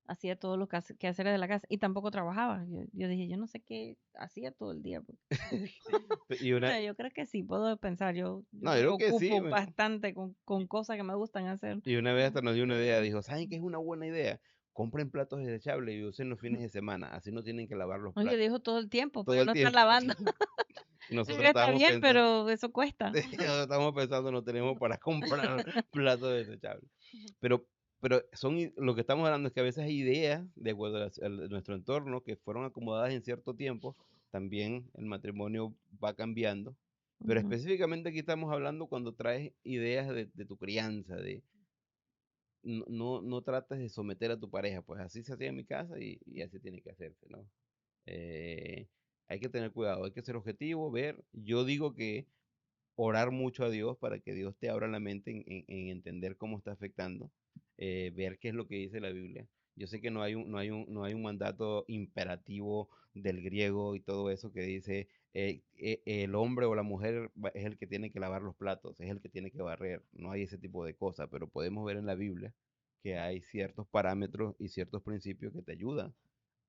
S2: hacía todos los quehaceres de la casa y tampoco trabajaba. Yo dije, yo no sé qué hacía todo el día.
S1: Y una,
S2: Yo creo que sí, puedo pensar, yo
S1: no, yo
S2: me
S1: creo que sí.
S2: ocupo bastante con cosas que me gustan hacer.
S1: Y una vez hasta nos dio una idea, dijo, ¿saben qué es una buena idea? Compren platos desechables y usen los fines de semana, así no tienen que lavar los
S2: Oye,
S1: platos
S2: dijo todo el tiempo
S1: todo
S2: para
S1: el
S2: no estar
S1: tiempo.
S2: lavando.
S1: Y nosotros
S2: Está
S1: estábamos
S2: bien,
S1: pensando,
S2: pero eso cuesta.
S1: nosotros estábamos pensando, no tenemos para comprar platos desechables. Pero, lo que estamos hablando es que a veces hay ideas de acuerdo a nuestro entorno que fueron acomodadas en cierto tiempo. También el matrimonio va cambiando. Pero
S2: Ujú.
S1: específicamente aquí estamos hablando cuando traes ideas de tu crianza, no trates de someter a tu pareja, pues así se hacía en mi casa y así tiene que hacerse, ¿no? Eh, Hay que tener cuidado, hay que ser objetivo, ver. Yo digo que orar mucho a Dios para que Dios te abra la mente en entender cómo está afectando, ver qué es lo que dice la Biblia. Yo sé que no hay un mandato imperativo del griego y todo eso que dice el hombre o la mujer es el que tiene que lavar los platos, es el que tiene que barrer. No hay ese tipo de cosas, pero podemos ver en la Biblia que hay ciertos parámetros y ciertos principios que te ayudan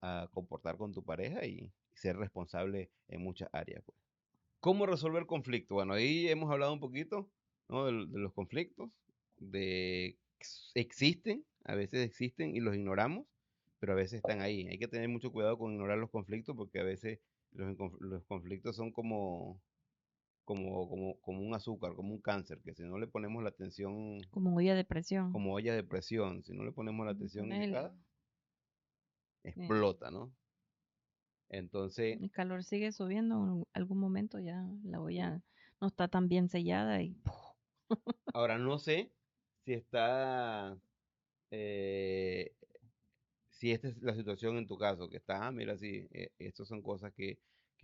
S1: a comportar con tu pareja y ser responsable en muchas áreas, pues. ¿Cómo resolver conflictos? Bueno, ahí hemos hablado un poquito, ¿no? De los conflictos, de existen, a veces existen y los ignoramos, pero a veces están ahí. Hay que tener mucho cuidado con ignorar los conflictos porque a veces los conflictos son como un azúcar, como un cáncer, que si no le ponemos la atención,
S2: Como olla de presión.
S1: como olla de presión, si no le ponemos la atención
S2: Pones
S1: indicada,
S2: eh,
S1: explota, ¿no? Entonces,
S2: el calor sigue subiendo, en algún momento ya la olla no está tan bien sellada y ¡puf!
S1: ahora no sé si está, eh, si esta es la situación en tu caso, que está, mira, sí, estas son cosas que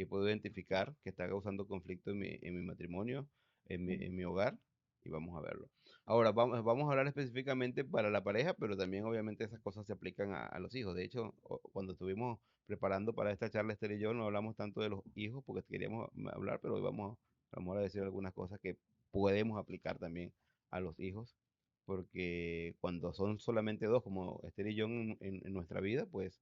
S1: puedo identificar que está causando conflicto en mi matrimonio, en mi hogar, y vamos a verlo. Ahora, vamos a hablar específicamente para la pareja, pero también obviamente esas cosas se aplican a los hijos. De hecho, cuando estuvimos preparando para esta charla, Esther y yo, no hablamos tanto de los hijos porque queríamos hablar, pero hoy vamos a decir algunas cosas que podemos aplicar también a los hijos porque cuando son solamente dos, como Esther y yo en nuestra vida, pues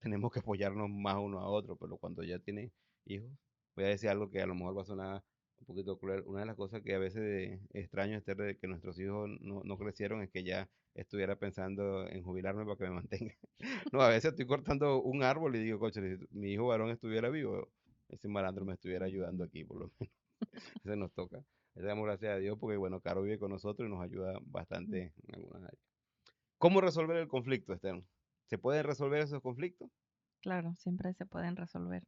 S1: tenemos que apoyarnos más uno a otro, pero cuando ya tiene hijos, voy a decir algo que a lo mejor va a sonar un poquito cruel. Una de las cosas que a veces extraño, Esther, de que nuestros hijos no crecieron es que ya estuviera pensando en jubilarme para que me mantenga. No, a veces estoy cortando un árbol y digo, coche, si mi hijo varón estuviera vivo, ese malandro me estuviera ayudando aquí, por lo menos. Ese nos toca. Le damos gracias a Dios porque, bueno, Caro vive con nosotros y nos ayuda bastante en algunas áreas. ¿Cómo resolver el conflicto, Esther? ¿Se pueden resolver esos conflictos?
S2: Claro, siempre se pueden resolver.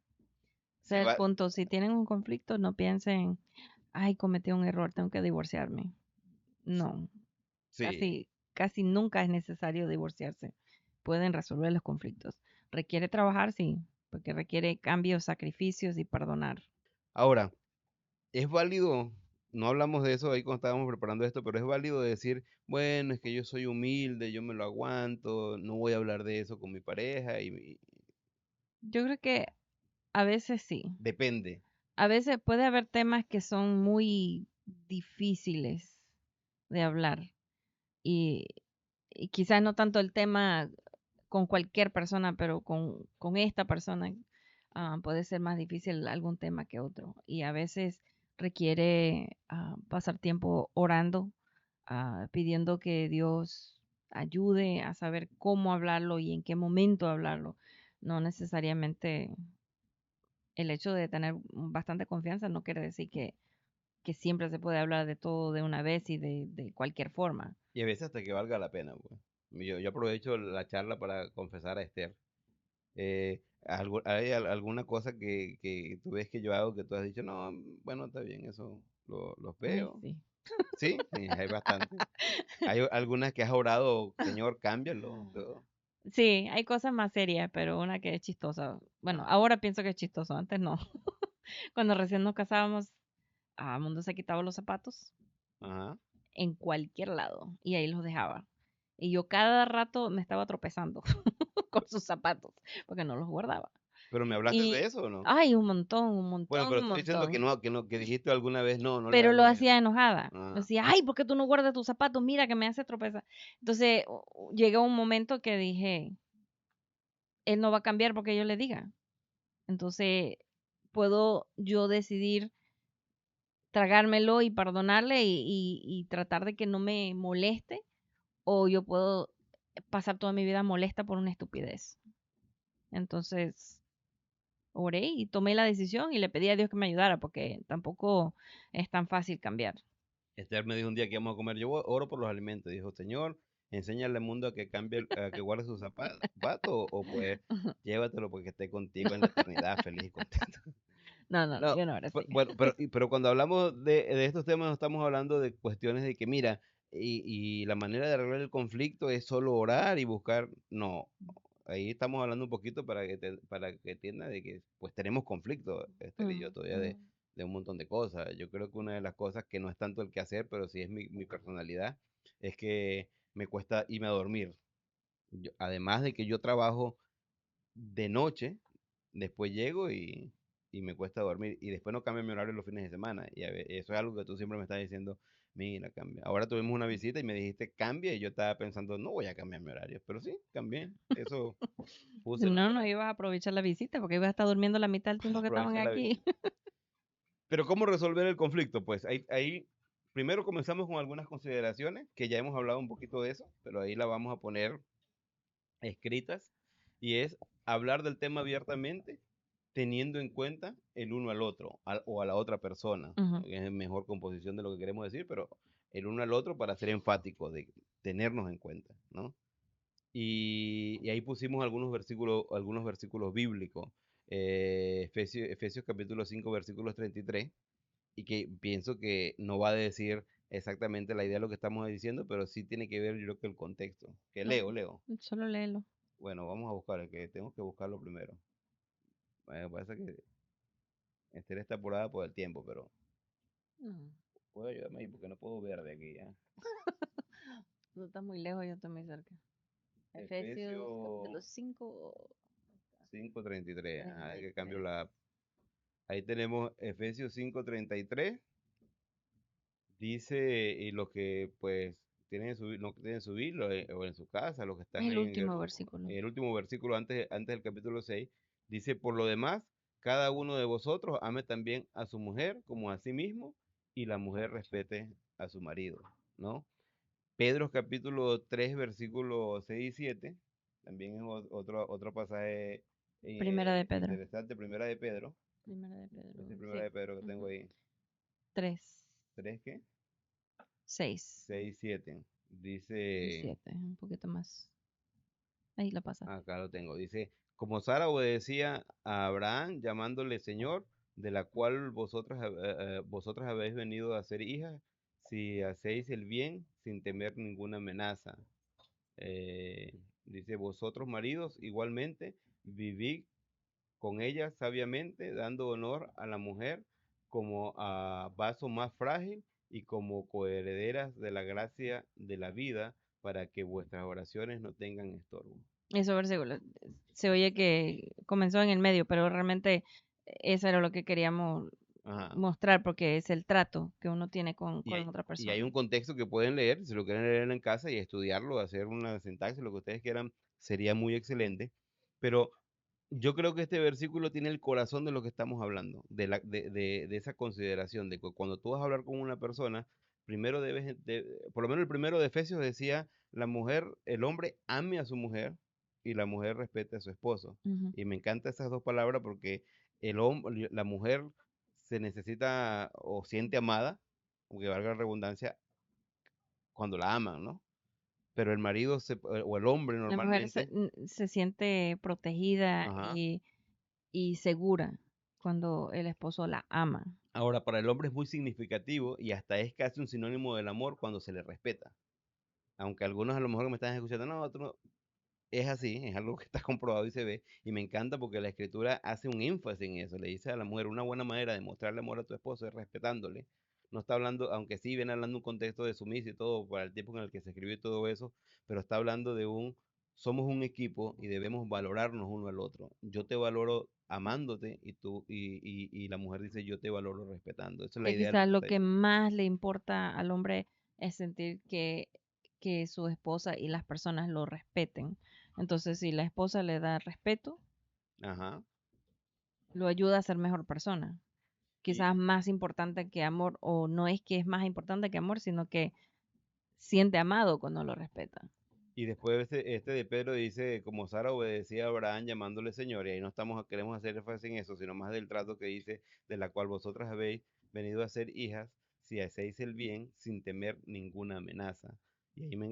S2: Ese
S1: Se
S2: es el
S1: va.
S2: punto. Si tienen un conflicto, no piensen, ay, cometí un error, tengo que divorciarme. No,
S1: Sí.
S2: casi nunca es necesario divorciarse. Pueden resolver los conflictos. Requiere trabajar, sí, porque requiere cambios, sacrificios y perdonar.
S1: Ahora, es válido, no hablamos de eso ahí cuando estábamos preparando esto, pero es válido decir, bueno, es que yo soy humilde, yo me lo aguanto, no voy a hablar de eso con mi pareja y
S2: Yo creo que a veces sí.
S1: depende.
S2: A veces puede haber temas que son muy difíciles de hablar y, y quizás no tanto el tema con cualquier persona, pero con esta persona puede ser más difícil algún tema que otro. Y a veces requiere pasar tiempo orando, pidiendo que Dios ayude a saber cómo hablarlo y en qué momento hablarlo. No necesariamente el hecho de tener bastante confianza no quiere decir que siempre se puede hablar de todo de una vez y de cualquier forma.
S1: Y a veces hasta que valga la pena, pues. Yo aprovecho la charla para confesar a Esther. ¿Hay alguna cosa que tú ves que yo hago que tú has dicho, no, bueno, está bien, eso los
S2: Ay,
S1: veo?
S2: sí.
S1: Sí, sí, hay bastante. Hay algunas que has orado, Señor, cámbialo. Todo.
S2: Sí, hay cosas más serias, pero una que es chistosa. Bueno,
S1: Ajá,
S2: ahora pienso que es chistoso, antes no. Cuando recién nos casábamos, a Mundo se quitaba los zapatos
S1: ajá.
S2: en cualquier lado y ahí los dejaba. Y yo cada rato me estaba tropezando con sus zapatos porque no los guardaba.
S1: Pero me hablaste de
S2: Y,
S1: eso, ¿o no?
S2: ay, un montón, un
S1: Bueno,
S2: montón,
S1: pero
S2: un
S1: estoy diciendo que
S2: montón.
S1: no, que dijiste alguna vez, no, no le
S2: Pero lo
S1: hago eso.
S2: hacía enojada.
S1: Ah,
S2: Decía, ay, ¿por qué tú no guardas tus zapatos? Mira que me hace tropezar. Entonces, llegó un momento que dije, él no va a cambiar porque yo le diga. Entonces, puedo yo decidir tragármelo y perdonarle y tratar de que no me moleste, o yo puedo pasar toda mi vida molesta por una estupidez. Entonces, oré y tomé la decisión y le pedí a Dios que me ayudara porque tampoco es tan fácil cambiar.
S1: Esther me dijo un día que íbamos a comer, oro por los alimentos. Dijo, Señor, enséñale al mundo a que cambie, a que guarde sus zapatos, o pues llévatelo porque esté contigo en la eternidad, feliz y contento.
S2: No, no, no,
S1: No,
S2: yo no era así.
S1: bueno, pero cuando hablamos de estos temas no estamos hablando de cuestiones de que, mira, y la manera de arreglar el conflicto es solo orar y buscar, no, ahí estamos hablando un poquito para que entienda de que pues tenemos conflicto, Esther y yo
S2: Mm,
S1: todavía
S2: mm,
S1: de un montón de cosas. Yo creo que una de las cosas que no es tanto el que hacer, pero sí es mi personalidad, es que me cuesta irme a dormir. Además de que yo trabajo de noche, después llego y me cuesta dormir. Y después no cambio mi horario los fines de semana. Y eso es algo que tú siempre me estás diciendo, mira, cambia. Ahora tuvimos una visita y me dijiste, cambia. Y yo estaba pensando, no voy a cambiar mi horario. Pero sí, cambié. Eso
S2: Si
S1: puse
S2: no,
S1: nueva.
S2: no ibas a aprovechar la visita porque ibas a estar durmiendo la mitad del tiempo que estaban
S1: Aproveché la
S2: aquí.
S1: visita. Pero ¿cómo resolver el conflicto? Pues ahí primero comenzamos con algunas consideraciones, que ya hemos hablado un poquito de eso, pero ahí la vamos a poner escritas, y es hablar del tema abiertamente, teniendo en cuenta el uno al otro o a la otra persona.
S2: Ujú.
S1: Es mejor composición de lo que queremos decir, pero el uno al otro para ser enfático, de tenernos en cuenta, ¿no? Y ahí pusimos algunos versículos bíblicos. Efesios capítulo 5 versículos 33, y que pienso que no va a decir exactamente la idea de lo que estamos diciendo, pero sí tiene que ver, yo creo que el contexto. Que
S2: No,
S1: leo.
S2: solo léelo.
S1: Bueno, vamos a buscar, el que tengo que buscarlo primero. Me parece que Esther está apurada por el tiempo, pero
S2: Mm.
S1: puedo ayudarme ahí porque no puedo ver de aquí ya.
S2: Tú estás muy lejos, yo estoy muy cerca. Efesios capítulo
S1: Efesios
S2: 5,
S1: 5:33. Ajá, que cambio
S2: 33.
S1: la. Ahí tenemos Efesios 5:33. Dice, y los que pues no tienen su Biblia o en su casa, los que
S2: Es
S1: están
S2: el
S1: ahí en
S2: último versículo.
S1: el último versículo antes del capítulo 6, dice, por lo demás, cada uno de vosotros ame también a su mujer como a sí mismo, y la mujer respete a su marido, ¿no? Pedro capítulo 3 versículos 6 y 7, también es otro pasaje
S2: Primera de Pedro.
S1: interesante, primera de Pedro,
S2: Primera de Pedro.
S1: ese primera
S2: Sí.
S1: de Pedro que tengo
S2: Ujú.
S1: ahí,
S2: 3,
S1: 3 ¿qué?
S2: 6
S1: 6 7,
S2: y
S1: dice,
S2: 7. Un poquito más. Ahí lo pasaste.
S1: acá lo tengo, dice, como Sara obedecía a Abraham llamándole Señor, de la cual vosotras habéis venido a ser hijas, si hacéis el bien sin temer ninguna amenaza. Dice, vosotros maridos igualmente vivid con ella sabiamente, dando honor a la mujer como a vaso más frágil y como coherederas de la gracia de la vida, para que vuestras oraciones no tengan estorbo.
S2: Ese versículo se oye que comenzó en el medio, pero realmente eso era lo que queríamos
S1: Ajá.
S2: mostrar porque es el trato que uno tiene
S1: Y
S2: con
S1: hay,
S2: otra
S1: y hay
S2: persona.
S1: un contexto que pueden leer, si lo quieren leer en casa y estudiarlo, hacer una sintaxis, lo que ustedes quieran, sería muy excelente. Pero yo creo que este versículo tiene el corazón de lo que estamos hablando, de esa consideración, de que cuando tú vas a hablar con una persona, primero por lo menos el primero de Efesios decía, el hombre ame a su mujer y la mujer respete a su esposo.
S2: Ujú.
S1: Y me encantan esas dos palabras porque la mujer se necesita o siente amada, aunque valga la redundancia, cuando la aman, ¿no? Pero el marido o el hombre
S2: La mujer
S1: normalmente,
S2: se siente protegida
S1: ajá.
S2: y segura cuando el esposo la ama.
S1: Ahora, para el hombre es muy significativo y hasta es casi un sinónimo del amor cuando se le respeta. Aunque algunos a lo mejor que me están escuchando, no, tú no, es así, es algo que está comprobado y se ve, y me encanta porque la escritura hace un énfasis en eso, le dice a la mujer, una buena manera de mostrarle amor a tu esposo es respetándole. No está hablando, aunque sí viene hablando un contexto de sumisión y todo, para el tiempo en el que se escribió y todo eso, pero está hablando somos un equipo y debemos valorarnos uno al otro. Yo te valoro amándote y la mujer dice, yo te valoro respetando. Esa es la
S2: Que
S1: idea de lo
S2: quizás
S1: que
S2: lo
S1: está
S2: que
S1: diciendo.
S2: más le importa al hombre es sentir que su esposa y las personas lo respeten. Entonces, si la esposa le da respeto,
S1: Ajá.
S2: lo ayuda a ser mejor persona.
S1: Y,
S2: Quizás más importante que amor, o no es que es más importante que amor, sino que siente amado cuando lo respeta.
S1: Y después este de Pedro dice, como Sara obedecía a Abraham llamándole Señor, y ahí no queremos hacer énfasis en eso, sino más del trato que dice, de la cual vosotras habéis venido a ser hijas, si hacéis el bien sin temer ninguna amenaza. Y ahí me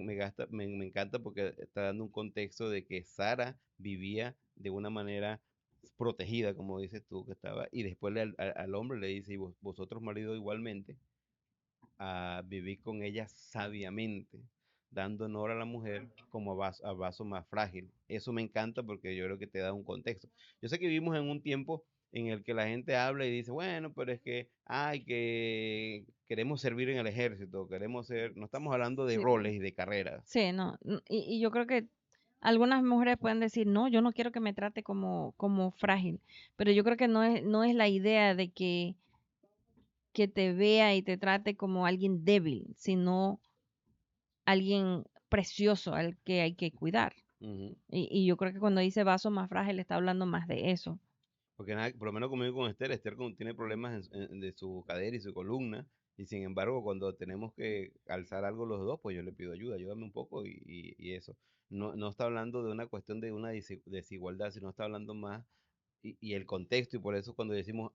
S1: encanta porque está dando un contexto de que Sara vivía de una manera protegida, como dices tú, que estaba, y después al hombre le dice, y vosotros maridos igualmente, a vivir con ella sabiamente, dando honor a la mujer como a vaso más frágil. Eso me encanta porque yo creo que te da un contexto. Yo sé que vivimos en un tiempo en el que la gente habla y dice, bueno, pero es que, ay, que queremos servir en el ejército, no estamos hablando de
S2: Sí,
S1: roles y de carreras.
S2: sí, no. Y yo creo que algunas mujeres pueden decir, no, yo no quiero que me trate como frágil, pero yo creo que no es la idea de que te vea y te trate como alguien débil, sino alguien precioso al que hay que cuidar.
S1: Ujú.
S2: Y yo creo que cuando dice vaso más frágil está hablando más de eso.
S1: Porque nada, por lo menos conmigo con Esther tiene problemas de su cadera y su columna, Y sin embargo, cuando tenemos que alzar algo los dos, pues yo le pido ayuda, ayúdame un poco y eso. No está hablando de una cuestión de una desigualdad, sino está hablando más y el contexto, y por eso cuando decimos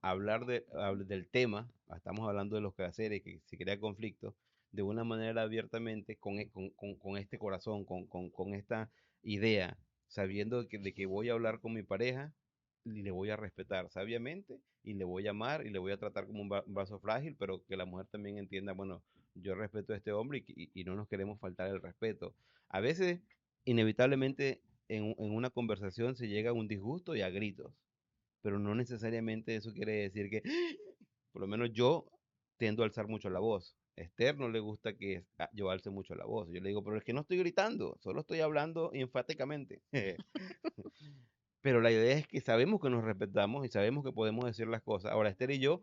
S1: del tema, estamos hablando de los quehaceres, que si crea conflicto, de una manera abiertamente, con este corazón, con esta idea, sabiendo de que voy a hablar con mi pareja y le voy a respetar sabiamente y le voy a amar y le voy a tratar como un vaso frágil, pero que la mujer también entienda, bueno, yo respeto a este hombre y no nos queremos faltar el respeto. A veces, inevitablemente, en una conversación se llega a un disgusto y a gritos, pero no necesariamente eso quiere decir que, por lo menos yo tiendo a alzar mucho la voz. A Esther no le gusta que yo alce mucho la voz. Yo le digo, pero es que no estoy gritando, solo estoy hablando enfáticamente. Pero la idea es que sabemos que nos respetamos y sabemos que podemos decir las cosas. Ahora, Esther y yo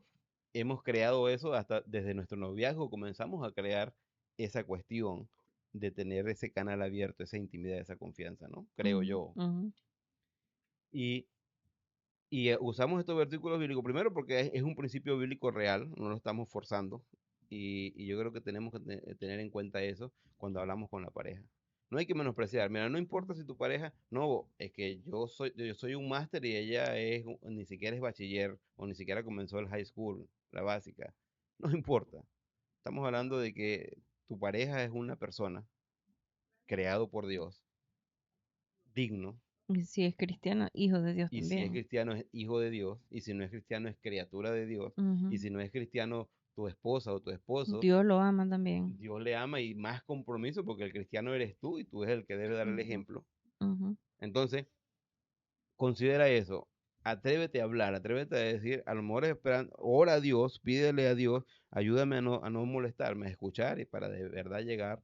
S1: hemos creado eso hasta desde nuestro noviazgo, comenzamos a crear esa cuestión de tener ese canal abierto, esa intimidad, esa confianza, ¿no? Creo
S2: Ujú,
S1: yo.
S2: ujú.
S1: Y usamos estos versículos bíblicos primero porque es un principio bíblico real, no lo estamos forzando. Y yo creo que tenemos que tener en cuenta eso cuando hablamos con la pareja. No hay que menospreciar. Mira, no importa si tu pareja, no, es que yo soy un máster y ella ni siquiera es bachiller o ni siquiera comenzó el high school, la básica. No importa. Estamos hablando de que tu pareja es una persona creado por Dios, digno,
S2: Y si es cristiano, hijo de Dios
S1: y si es
S2: también.
S1: cristiano es hijo de Dios, y si no es cristiano es criatura de Dios, y
S2: Ujú.
S1: si no es cristiano tu esposa o tu esposo,
S2: Dios lo ama también.
S1: Dios le ama y más compromiso porque el cristiano eres tú y tú eres el que debe dar el
S2: Ujú,
S1: ejemplo.
S2: ujú.
S1: Entonces, considera eso. Atrévete a hablar, atrévete a decir, a lo mejor esperando, ora a Dios, pídele a Dios, ayúdame a no molestarme, a escuchar y para de verdad llegar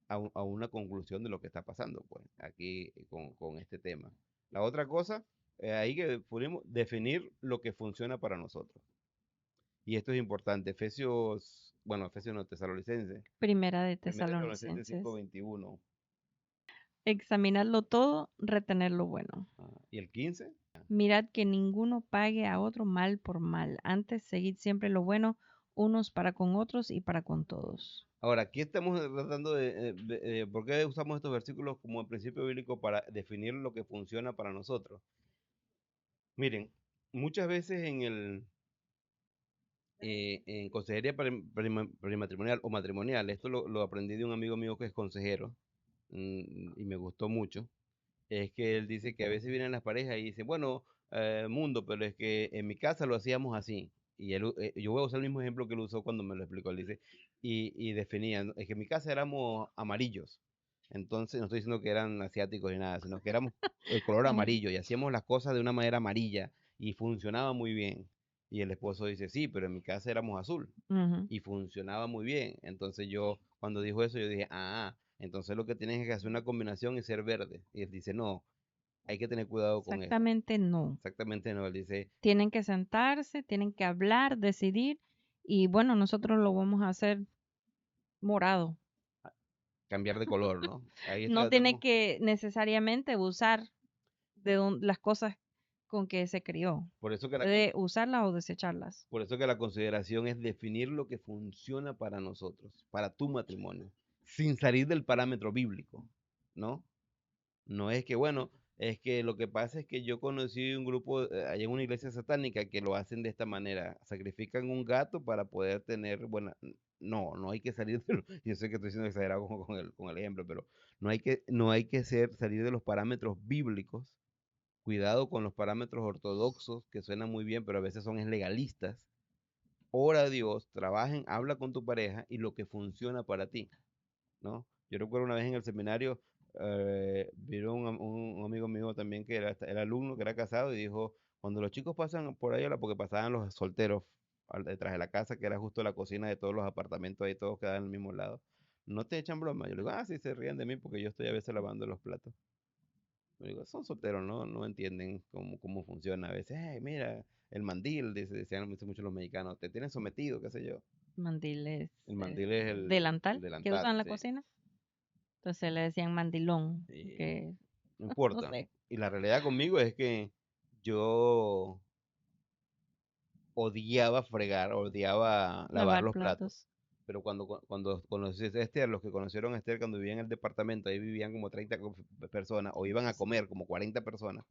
S1: a una conclusión de lo que está pasando, pues, aquí con este tema. La otra cosa, ahí que pudimos definir lo que funciona para nosotros. Y esto es importante. Efesios no, Tesalonicenses.
S2: Primera de
S1: Primera Tesalonicenses
S2: Tesalonicenses.
S1: 5:21.
S2: Examinarlo todo, retener lo bueno.
S1: ¿Y el 15?
S2: Mirad que ninguno pague a otro mal por mal. Antes, seguid siempre lo bueno unos para con otros y para con todos.
S1: Ahora, aquí estamos tratando ¿por qué usamos estos versículos como el principio bíblico para definir lo que funciona para nosotros? Miren, muchas veces en consejería prematrimonial o matrimonial, esto lo aprendí de un amigo mío que es consejero, y me gustó mucho, es que él dice que a veces vienen las parejas y dicen, bueno, mundo, pero es que en mi casa lo hacíamos así. Y yo voy a usar el mismo ejemplo que él usó cuando me lo explicó. Él dice, y definía, ¿no? Es que en mi casa éramos amarillos. Entonces, no estoy diciendo que eran asiáticos ni nada, sino que éramos el color
S2: Ujú,
S1: amarillo y hacíamos las cosas de una manera amarilla y funcionaba muy bien. Y el esposo dice, sí, pero en mi casa éramos azul
S2: ujú.
S1: y funcionaba muy bien. Entonces yo, cuando dijo eso, yo dije, entonces lo que tienes es que hacer una combinación y ser verde. Y él dice, no, hay que tener cuidado con eso.
S2: Exactamente no.
S1: Exactamente no, él dice,
S2: Tienen que sentarse, tienen que hablar, decidir y bueno, nosotros lo vamos a hacer morado.
S1: cambiar de color, ¿no? Ahí
S2: No tiene
S1: estamos.
S2: que necesariamente usar las cosas con que se crió.
S1: Por eso que la,
S2: Puede usarlas o desecharlas.
S1: por eso que la consideración es definir lo que funciona para nosotros, para tu matrimonio, sin salir del parámetro bíblico, ¿no? No es que, bueno, es que lo que pasa es que yo conocí un grupo allá en una iglesia satánica que lo hacen de esta manera, sacrifican un gato para poder tener, bueno, no hay que salir de yo sé que estoy siendo exagerado con el ejemplo, pero no hay que salir de los parámetros bíblicos. Cuidado con los parámetros ortodoxos que suenan muy bien, pero a veces son legalistas. Ora a Dios, trabajen, habla con tu pareja y lo que funciona para ti, ¿no? Yo recuerdo una vez en el seminario, vino un amigo mío también que era alumno, que era casado, y dijo, cuando los chicos pasan por ahí, porque pasaban los solteros detrás de la casa, que era justo la cocina de todos los apartamentos, ahí todos quedaban al mismo lado, no te echan broma. Yo le digo, sí, se ríen de mí porque yo estoy a veces lavando los platos. Le digo, son solteros, no entienden cómo funciona. A veces, mira, el mandil, dicen mucho los mexicanos, te tienen sometido, qué sé yo.
S2: Mandiles,
S1: El mandil es el
S2: delantal que usan
S1: delantal,
S2: en la
S1: sí.
S2: cocina. Entonces le decían mandilón,
S1: Y
S2: que
S1: no
S2: no
S1: importa.
S2: sé,
S1: Y la realidad conmigo es que yo odiaba fregar, odiaba lavar
S2: lavar
S1: los platos.
S2: platos.
S1: pero cuando conocí a Esther, los que conocieron a Esther cuando vivía en el departamento, ahí vivían como 30 personas, o iban a comer como 40 personas.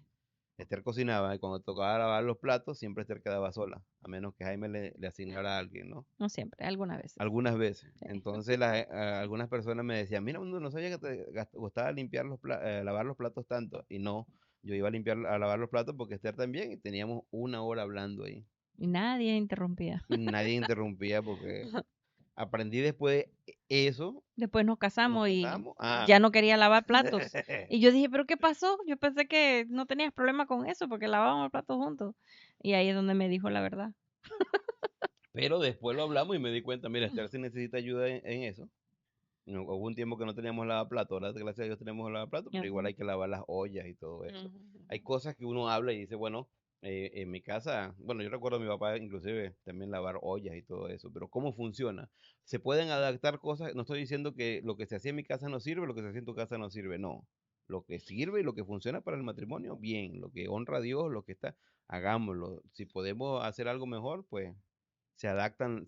S1: Esther cocinaba y cuando tocaba lavar los platos, siempre Esther quedaba sola, a menos que Jaime le asignara a alguien, ¿no?
S2: No siempre, algunas veces.
S1: Algunas veces.
S2: Sí.
S1: Entonces algunas personas me decían, mira, no sabía que te gustaba limpiar lavar los platos tanto. Y no, yo iba a lavar los platos porque Esther también y teníamos una hora hablando ahí.
S2: Y nadie interrumpía.
S1: Y nadie interrumpía porque aprendí después eso,
S2: Después nos
S1: nos
S2: casamos y
S1: casamos. Ah.
S2: ya no quería lavar platos. Y yo dije, ¿pero qué pasó? Yo pensé que no tenías problema con eso porque lavábamos platos juntos. Y ahí es donde me dijo la verdad.
S1: Pero después lo hablamos y me di cuenta, mira, Esther sí necesita ayuda en eso. No, hubo un tiempo que no teníamos lavaplatos, ahora gracias a Dios tenemos lavaplatos, pero igual
S2: Ujú,
S1: hay que lavar las ollas y todo eso.
S2: ujú,
S1: Hay cosas que uno habla y dice, bueno, en mi casa, bueno, yo recuerdo a mi papá inclusive también lavar ollas y todo eso, pero ¿cómo funciona? Se pueden adaptar cosas, no estoy diciendo que lo que se hacía en mi casa no sirve, lo que se hacía en tu casa no sirve, no. Lo que sirve y lo que funciona para el matrimonio, bien, lo que honra a Dios, lo que está, hagámoslo. Si podemos hacer algo mejor, pues se adaptan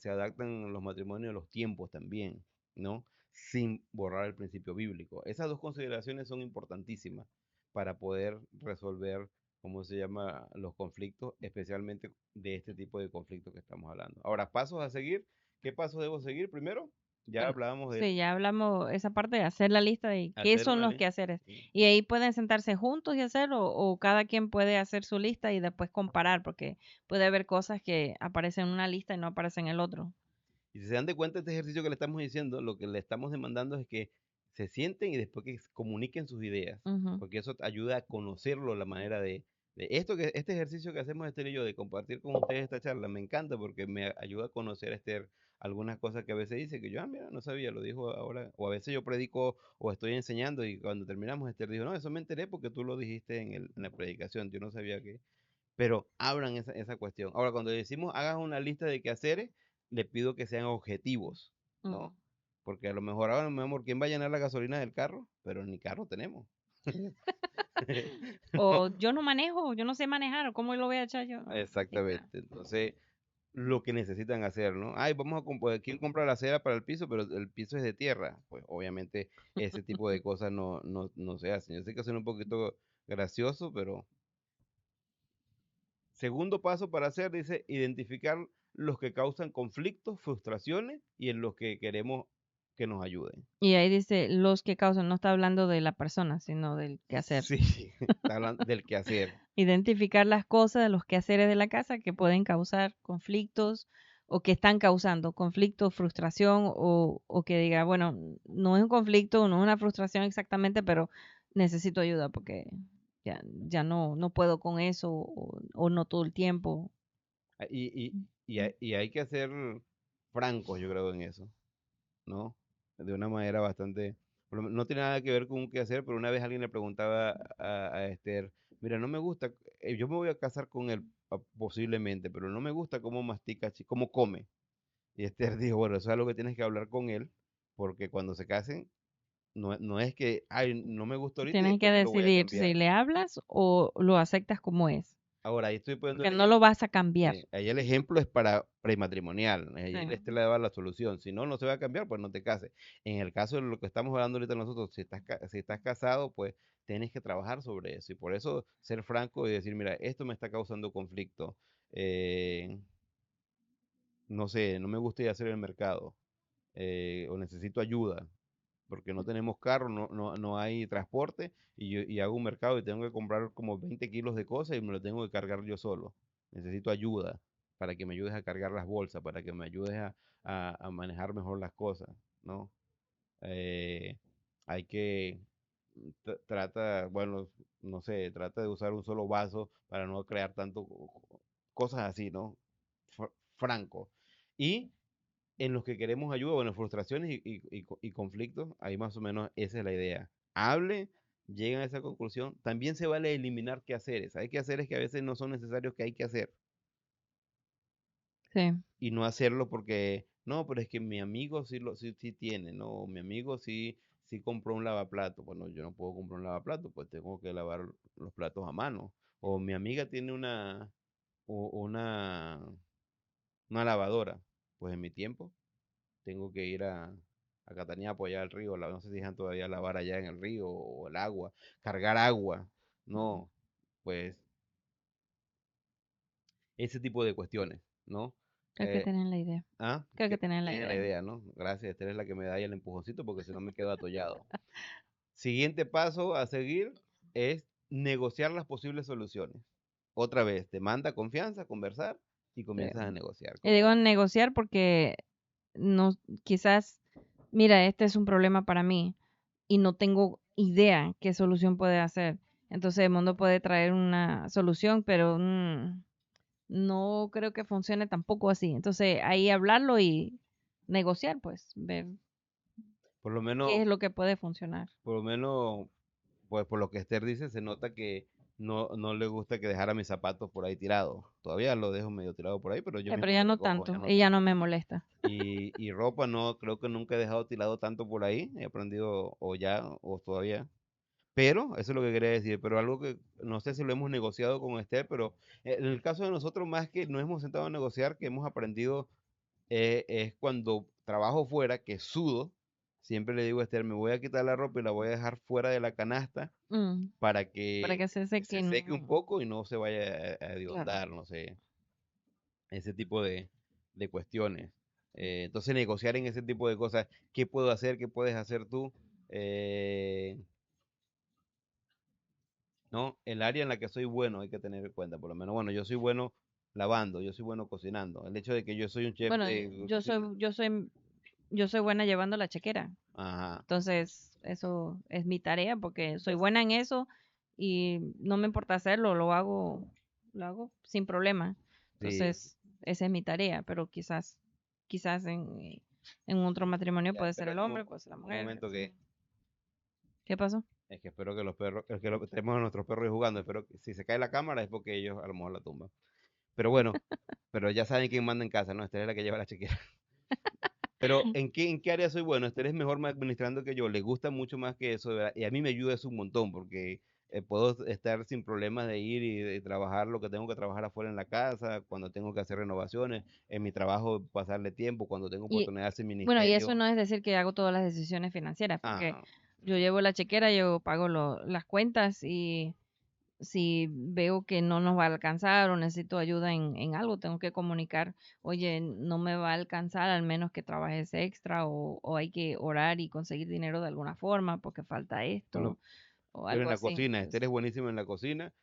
S1: los matrimonios a los tiempos también, ¿no? Sin borrar el principio bíblico. Esas dos consideraciones son importantísimas para poder resolver, ¿cómo se llama?, los conflictos, especialmente de este tipo de conflictos que estamos hablando. Ahora, pasos a seguir. ¿Qué pasos debo seguir primero? Ya
S2: bueno,
S1: hablábamos de
S2: sí, ya hablamos esa parte de hacer la lista de qué
S1: hacer
S2: son
S1: una
S2: los
S1: ley.
S2: quehaceres. Y ahí pueden sentarse juntos y hacer, o cada quien puede hacer su lista y después comparar, porque puede haber cosas que aparecen en una lista y no aparecen en el otro.
S1: Y si se dan de cuenta, este ejercicio que le estamos diciendo, lo que le estamos demandando es que se sienten y después que comuniquen sus ideas,
S2: Ujú.
S1: porque eso te ayuda a conocerlo, la manera de esto que este ejercicio que hacemos Esther y yo de compartir con ustedes esta charla me encanta porque me ayuda a conocer a Esther algunas cosas que a veces dice que yo, mira, no sabía, lo dijo ahora, o a veces yo predico o estoy enseñando y cuando terminamos Esther dijo, no, eso me enteré porque tú lo dijiste en la predicación, yo no sabía que, pero abran esa cuestión. Ahora, cuando decimos hagan una lista de quehaceres, le pido que sean objetivos,
S2: Mm.
S1: ¿no? Porque a lo mejor ahora, mi amor, ¿quién va a llenar la gasolina del carro? Pero ni carro tenemos.
S2: O yo no manejo, yo no sé manejar, o cómo lo voy a echar yo. No, sí, claro.
S1: Exactamente. Entonces, lo que necesitan hacer, ¿no? Ay, vamos a comprar, ¿quién compra la cera para el piso? Pero el piso es de tierra. Pues obviamente ese tipo de cosas no se hacen. Yo sé que suena un poquito gracioso, pero segundo paso para hacer, dice, identificar los que causan conflictos, frustraciones y en los que queremos que nos ayuden.
S2: Y ahí dice los que causan, no está hablando de la persona, sino del quehacer.
S1: Sí, está hablando del quehacer.
S2: Identificar las cosas, los quehaceres de la casa que pueden causar conflictos o que están causando conflicto, frustración o que diga, bueno, no es un conflicto, no es una frustración exactamente, pero necesito ayuda porque ya no puedo con eso o no todo el tiempo.
S1: Ah, y hay que ser francos, yo creo, en eso, ¿no? De una manera bastante... No tiene nada que ver con un quehacer, pero una vez alguien le preguntaba a Esther, mira, no me gusta, yo me voy a casar con él posiblemente, pero no me gusta cómo mastica, cómo come. Y Esther dijo, bueno, eso es algo que tienes que hablar con él, porque cuando se casen, no es que, ay, no me gusta ahorita y
S2: Tienes que
S1: después lo voy a
S2: decidir si
S1: cambiar.
S2: le hablas o lo aceptas como es,
S1: Ahora, ahí estoy poniendo
S2: porque
S1: el
S2: no lo
S1: ejemplo.
S2: vas a cambiar.
S1: Ahí el ejemplo es para prematrimonial. Ahí
S2: Sí.
S1: Esther le daba la solución. Si no, no se va a cambiar, pues no te cases. En el caso de lo que estamos hablando ahorita nosotros, si estás casado, pues tienes que trabajar sobre eso. Y por eso ser franco y decir, mira, esto me está causando conflicto. Eh, no sé, no me gusta ir a hacer el mercado. O necesito ayuda porque no tenemos carro, no hay transporte y hago un mercado y tengo que comprar como 20 kilos de cosas y me lo tengo que cargar yo solo. Necesito ayuda para que me ayudes a cargar las bolsas, para que me ayudes a manejar mejor las cosas, ¿no? Eh, hay que, bueno, no sé, trata de usar un solo vaso para no crear tanto cosas así, ¿no? Franco. Y en los que queremos ayuda, bueno, frustraciones y conflictos, ahí más o menos esa es la idea. Hable, lleguen a esa conclusión. También se vale eliminar quehaceres. Hay quehaceres que a veces no son necesarios que hay que hacer.
S2: Sí.
S1: Y no hacerlo porque, no, pero es que mi amigo sí tiene, no, mi amigo sí compró un lavaplato. Bueno, yo no puedo comprar un lavaplato, pues tengo que lavar los platos a mano. O mi amiga tiene u- una, una lavadora. Pues en mi tiempo. tengo que ir a Catanía a apoyar al río, no sé si dejan todavía lavar allá en el río o el agua, cargar agua, no, pues ese tipo de cuestiones, ¿no?
S2: Creo que
S1: Eh,
S2: tienen la idea. Creo que
S1: que
S2: tienen la
S1: tienes la
S2: idea.
S1: idea, ¿no? Gracias, Esther es la que me da ahí el empujoncito porque si no me quedo atollado. Siguiente paso a seguir es negociar las posibles soluciones. Otra vez, te manda confianza, conversar y
S2: Sí.
S1: comienzas a negociar.
S2: Y digo negociar porque no, quizás, mira, este es un problema para mí y no tengo idea qué solución puede hacer. Entonces el mundo puede traer una solución, pero no creo que funcione tampoco así. Entonces ahí hablarlo y negociar, pues, ver
S1: Por lo
S2: qué
S1: menos,
S2: es lo que puede funcionar.
S1: por lo menos, pues por lo que Esther dice, se nota que no le gusta que dejara mis zapatos por ahí tirados. Todavía lo dejo medio tirado por ahí, pero yo
S2: Pero
S1: mismo
S2: ya
S1: lo
S2: no
S1: recojo, ya
S2: tanto,
S1: no
S2: ella no
S1: tanto.
S2: me molesta.
S1: Y ropa no, creo que nunca he dejado tirado tanto por ahí. He aprendido o ya o todavía. Pero, eso es lo que quería decir, pero algo que no sé si lo hemos negociado con Esther, pero en el caso de nosotros, más que no hemos sentado a negociar, que hemos aprendido es cuando trabajo fuera, que sudo, siempre le digo a Esther, me voy a quitar la ropa y la voy a dejar fuera de la canasta
S2: Mm,
S1: para
S2: para
S1: que
S2: que se
S1: se
S2: sequen.
S1: seque un poco y no se vaya a
S2: Claro.
S1: hediondar, no sé, ese tipo de cuestiones. Entonces negociar en ese tipo de cosas, ¿qué puedo hacer? ¿Qué puedes hacer tú? Eh, ¿No? El área en la que soy bueno hay que tener en cuenta, por lo menos, bueno, yo soy bueno lavando, yo soy bueno cocinando. El hecho de que yo soy un chef
S2: Bueno,
S1: de cocina,
S2: yo soy buena llevando la chequera.
S1: ajá,
S2: Entonces, eso es mi tarea porque soy buena en eso y no me importa hacerlo, lo hago sin problema.
S1: sí,
S2: Entonces, esa es mi tarea, pero quizás en otro matrimonio
S1: ya,
S2: puede ser el
S1: espérate
S2: hombre, puede ser la
S1: un
S2: mujer.
S1: momento que
S2: ¿Qué pasó?
S1: es que espero que los perros, es que tenemos a nuestros perros ahí jugando, espero que si se cae la cámara es porque ellos a lo mejor la tumban. Pero bueno, pero ya saben quién manda en casa, ¿no? Esta es la que lleva la chequera. Pero ¿en qué área soy bueno? Este es mejor administrando que yo, le gusta mucho más que eso, ¿verdad? Y a mí me ayuda eso un montón, porque puedo estar sin problemas de ir y de trabajar lo que tengo que trabajar afuera en la casa, cuando tengo que hacer renovaciones, en mi trabajo pasarle tiempo, cuando tengo
S2: Y
S1: oportunidad de hacer
S2: bueno, y eso
S1: ministerio.
S2: no es decir que hago todas las decisiones financieras, porque
S1: Ah,
S2: yo llevo la chequera, yo pago las cuentas y si veo que no nos va a alcanzar o necesito ayuda en algo, tengo que comunicar, oye, no me va a alcanzar, al menos que trabajes extra o hay que orar y conseguir dinero de alguna forma porque falta
S1: por lo-
S2: esto o
S1: pero en
S2: algo
S1: la
S2: así.
S1: cocina, Esther
S2: Pues,
S1: es buenísimo en la cocina.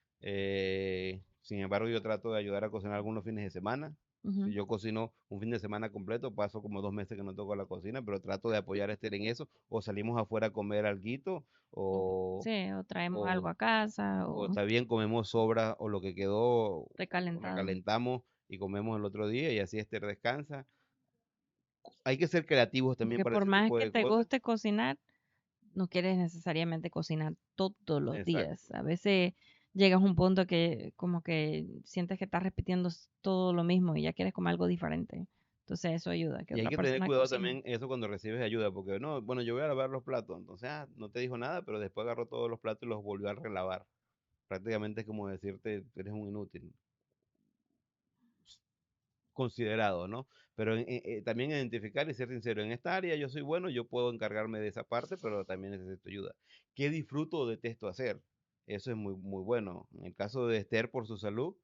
S1: Sin embargo, yo trato de ayudar a cocinar algunos fines de semana. Si
S2: ujú,
S1: yo cocino un fin de semana completo, paso como 2 meses que no toco la cocina, pero trato de apoyar a Esther en eso. O salimos afuera a comer alguito, o,
S2: sí, o traemos algo
S1: o,
S2: a casa
S1: o
S2: o
S1: está bien, comemos sobra, o lo que quedó, lo
S2: recalentado.
S1: recalentamos y comemos el otro día, y así Esther descansa. Hay que ser creativos también
S2: Porque
S1: para
S2: por
S1: ese
S2: más
S1: tipo
S2: que
S1: de
S2: te
S1: cosas.
S2: guste cocinar, no quieres necesariamente cocinar todos los días.
S1: Exacto.
S2: A veces llegas a un punto que como que sientes que estás repitiendo todo lo mismo y ya quieres comer algo diferente. Entonces eso ayuda, que
S1: Y hay
S2: otra
S1: que tener
S2: persona
S1: cuidado
S2: cocine.
S1: también eso cuando recibes ayuda, porque no, bueno, yo voy a lavar los platos, entonces no te dijo nada, pero después agarró todos los platos y los volvió a relavar. Prácticamente es como decirte, "Tú eres un inútil, considerado, ¿no? Pero también identificar y ser sincero, en esta área yo soy bueno, yo puedo encargarme de esa parte, pero también necesito ayuda. ¿Qué disfruto o detesto hacer? Eso es muy, muy bueno. En el caso de Esther por su salud,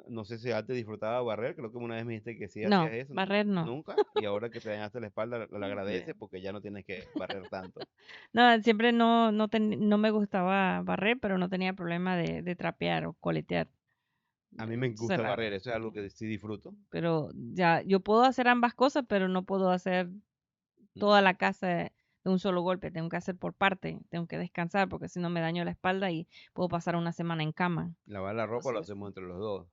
S1: no sé si antes disfrutaba barrer, creo que una vez me dijiste que sí hacías
S2: No,
S1: eso, ¿no?
S2: barrer no.
S1: Nunca, y ahora que te dañaste la espalda, le
S2: Sí.
S1: agradeces porque ya no tienes que barrer tanto.
S2: No, siempre no me gustaba barrer, pero no tenía problema de trapear o coletear.
S1: A mí me gusta
S2: Cerrar.
S1: barrer, eso es algo que sí disfruto.
S2: Pero ya, yo puedo hacer ambas cosas, pero no puedo hacer
S1: Mm.
S2: toda la casa de un solo golpe. Tengo que hacer por parte. Tengo que descansar porque si no me daño la espalda y puedo pasar una semana en cama.
S1: Lavar la ropa lo
S2: Entonces,
S1: hacemos entre los dos.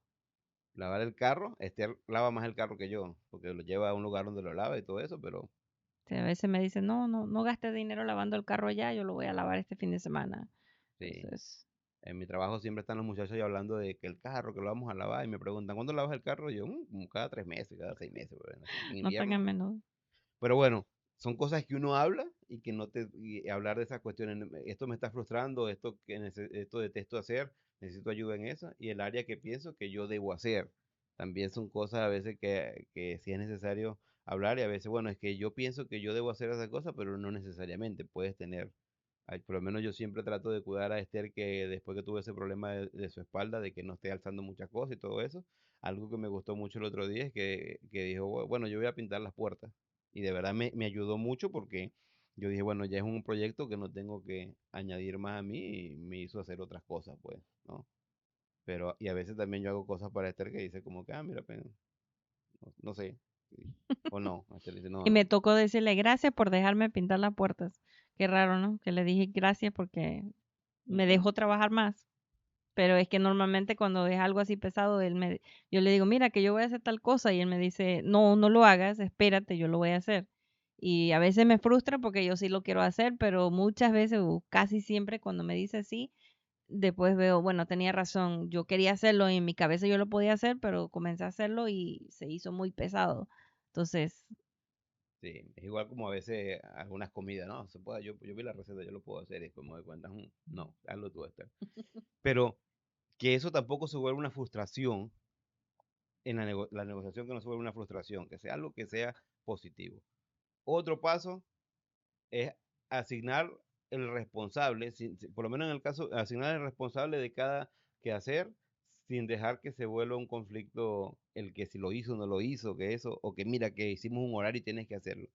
S1: Lavar el carro, Esther lava más el carro que yo, porque lo lleva a un lugar donde lo lava y todo eso, pero
S2: sí, a veces me dicen, no gastes dinero lavando el carro ya, yo lo voy a lavar este fin de semana.
S1: sí.
S2: Entonces,
S1: En mi trabajo siempre están los muchachos ahí hablando de que el carro, que lo vamos a lavar, y me preguntan, ¿cuándo lavas el carro? Y yo, Como cada 3 meses, cada 6 meses, bueno, en
S2: no tan a
S1: invierno.
S2: menudo.
S1: Pero bueno, son cosas que uno habla y que no te, y hablar de esas cuestiones, esto me está frustrando, esto detesto hacer, necesito ayuda en eso, y el área que pienso que yo debo hacer. También son cosas a veces que si es necesario hablar y a veces, bueno, es que yo pienso que yo debo hacer esa cosa, pero no necesariamente puedes tener. Por lo menos yo siempre trato de cuidar a Esther que después que tuve ese problema de su espalda, de que no esté alzando muchas cosas y todo eso, algo que me gustó mucho el otro día es que dijo, bueno, yo voy a pintar las puertas". Y de verdad me ayudó mucho porque yo dije, bueno, ya es un proyecto que no tengo que añadir más a mí y me hizo hacer otras cosas, pues, ¿no? Pero, y a veces también yo hago cosas para Esther que dice como que, mira, no, no sé, sí, o no, Esther dice, no,
S2: Y me
S1: no,
S2: tocó decirle gracias por dejarme pintar las puertas. Qué raro, ¿no? Que le dije gracias porque me
S1: ujú,
S2: dejó trabajar más. Pero es que normalmente cuando es algo así pesado, yo le digo, mira, que yo voy a hacer tal cosa y él me dice, no, no lo hagas, espérate, yo lo voy a hacer. Y a veces me frustra porque yo sí lo quiero hacer, pero muchas veces o casi siempre cuando me dice sí, después veo, bueno, tenía razón, yo quería hacerlo y en mi cabeza yo lo podía hacer, pero comencé a hacerlo y se hizo muy pesado. Entonces,
S1: sí, es igual como a veces algunas comidas, no, se puede, yo vi la receta, yo lo puedo hacer y después me doy cuenta, no, hazlo tú, Esther". Pero que eso tampoco se vuelva una frustración en la negociación, que no se vuelva una frustración, que sea algo que sea positivo. Otro paso es asignar el responsable, por lo menos en el caso, asignar el responsable de cada quehacer sin dejar que se vuelva un conflicto el que si lo hizo o no lo hizo, que eso, o que mira que hicimos un horario y tienes que hacerlo.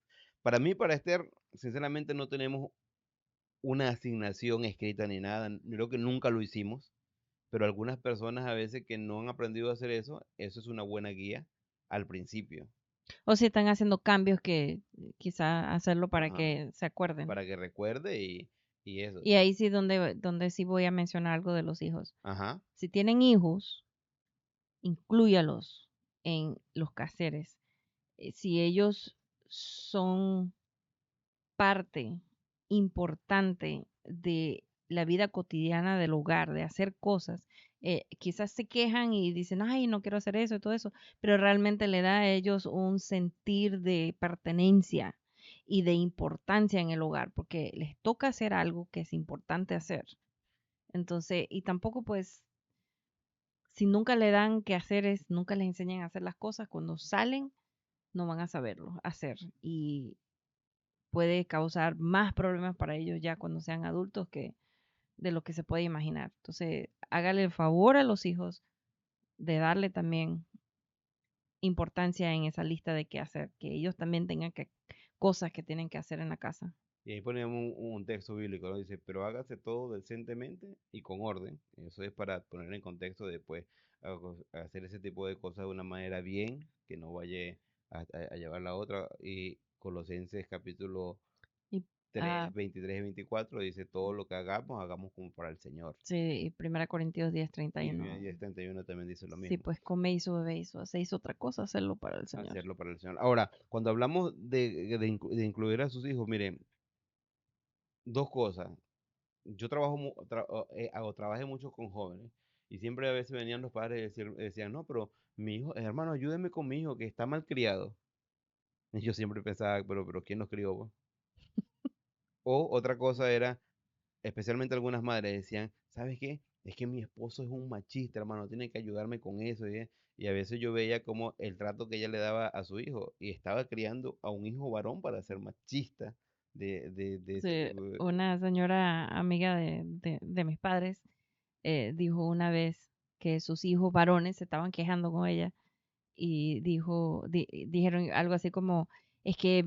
S1: Para mí, para Esther, sinceramente no tenemos una asignación escrita ni nada, creo que nunca lo hicimos, pero algunas personas a veces que no han aprendido a hacer eso es una buena guía al principio.
S2: o si están haciendo cambios que quizá hacerlo para
S1: Ajá,
S2: que se acuerden.
S1: para que recuerde y eso.
S2: Y ahí sí donde sí voy a mencionar algo de los hijos.
S1: Ajá,
S2: Si tienen hijos, inclúyalos en los quehaceres. Si ellos son parte importante de la vida cotidiana del hogar, de hacer cosas, quizás se quejan y dicen, ay, no quiero hacer eso y todo eso, pero realmente le da a ellos un sentir de pertenencia y de importancia en el hogar, porque les toca hacer algo que es importante hacer. Entonces, y tampoco pues si nunca le dan que hacer es, nunca les enseñan a hacer las cosas, cuando salen no van a saberlo hacer y puede causar más problemas para ellos ya cuando sean adultos que de lo que se puede imaginar. Entonces, hágale el favor a los hijos de darle también importancia en esa lista de qué hacer, que ellos también tengan cosas que tienen que hacer en la casa.
S1: y ahí ponemos un texto bíblico, ¿no? Dice, pero hágase todo decentemente y con orden. Eso es para poner en contexto después hacer ese tipo de cosas de una manera bien, que no vaya a llevar la otra. Y Colosenses capítulo
S2: Y
S1: 3 23 y 24 dice, todo lo que hagamos, hagamos como para el Señor.
S2: sí, 1 Corintios 10,
S1: Y
S2: 31.
S1: 10:31 también dice lo
S2: Sí,
S1: mismo,
S2: pues come hizo, bebé hizo, hacéis otra cosa, hacerlo para el Señor.
S1: hacerlo para el Señor. Ahora, cuando hablamos de incluir a sus hijos, miren, dos cosas. Yo trabajé mucho con jóvenes y siempre a veces venían los padres y decían, no, pero mi hijo, hermano, ayúdeme con mi hijo que está mal criado. Y yo siempre pensaba, pero ¿quién los crió, vos? O otra cosa era, especialmente algunas madres decían, ¿sabes qué? Es que mi esposo es un machista, hermano, tiene que ayudarme con eso. Y a veces yo veía como el trato que ella le daba a su hijo y estaba criando a un hijo varón para ser machista de ese
S2: Sí,
S1: tipo.
S2: una señora amiga de mis padres dijo una vez que sus hijos varones se estaban quejando con ella y dijeron algo así como, es que,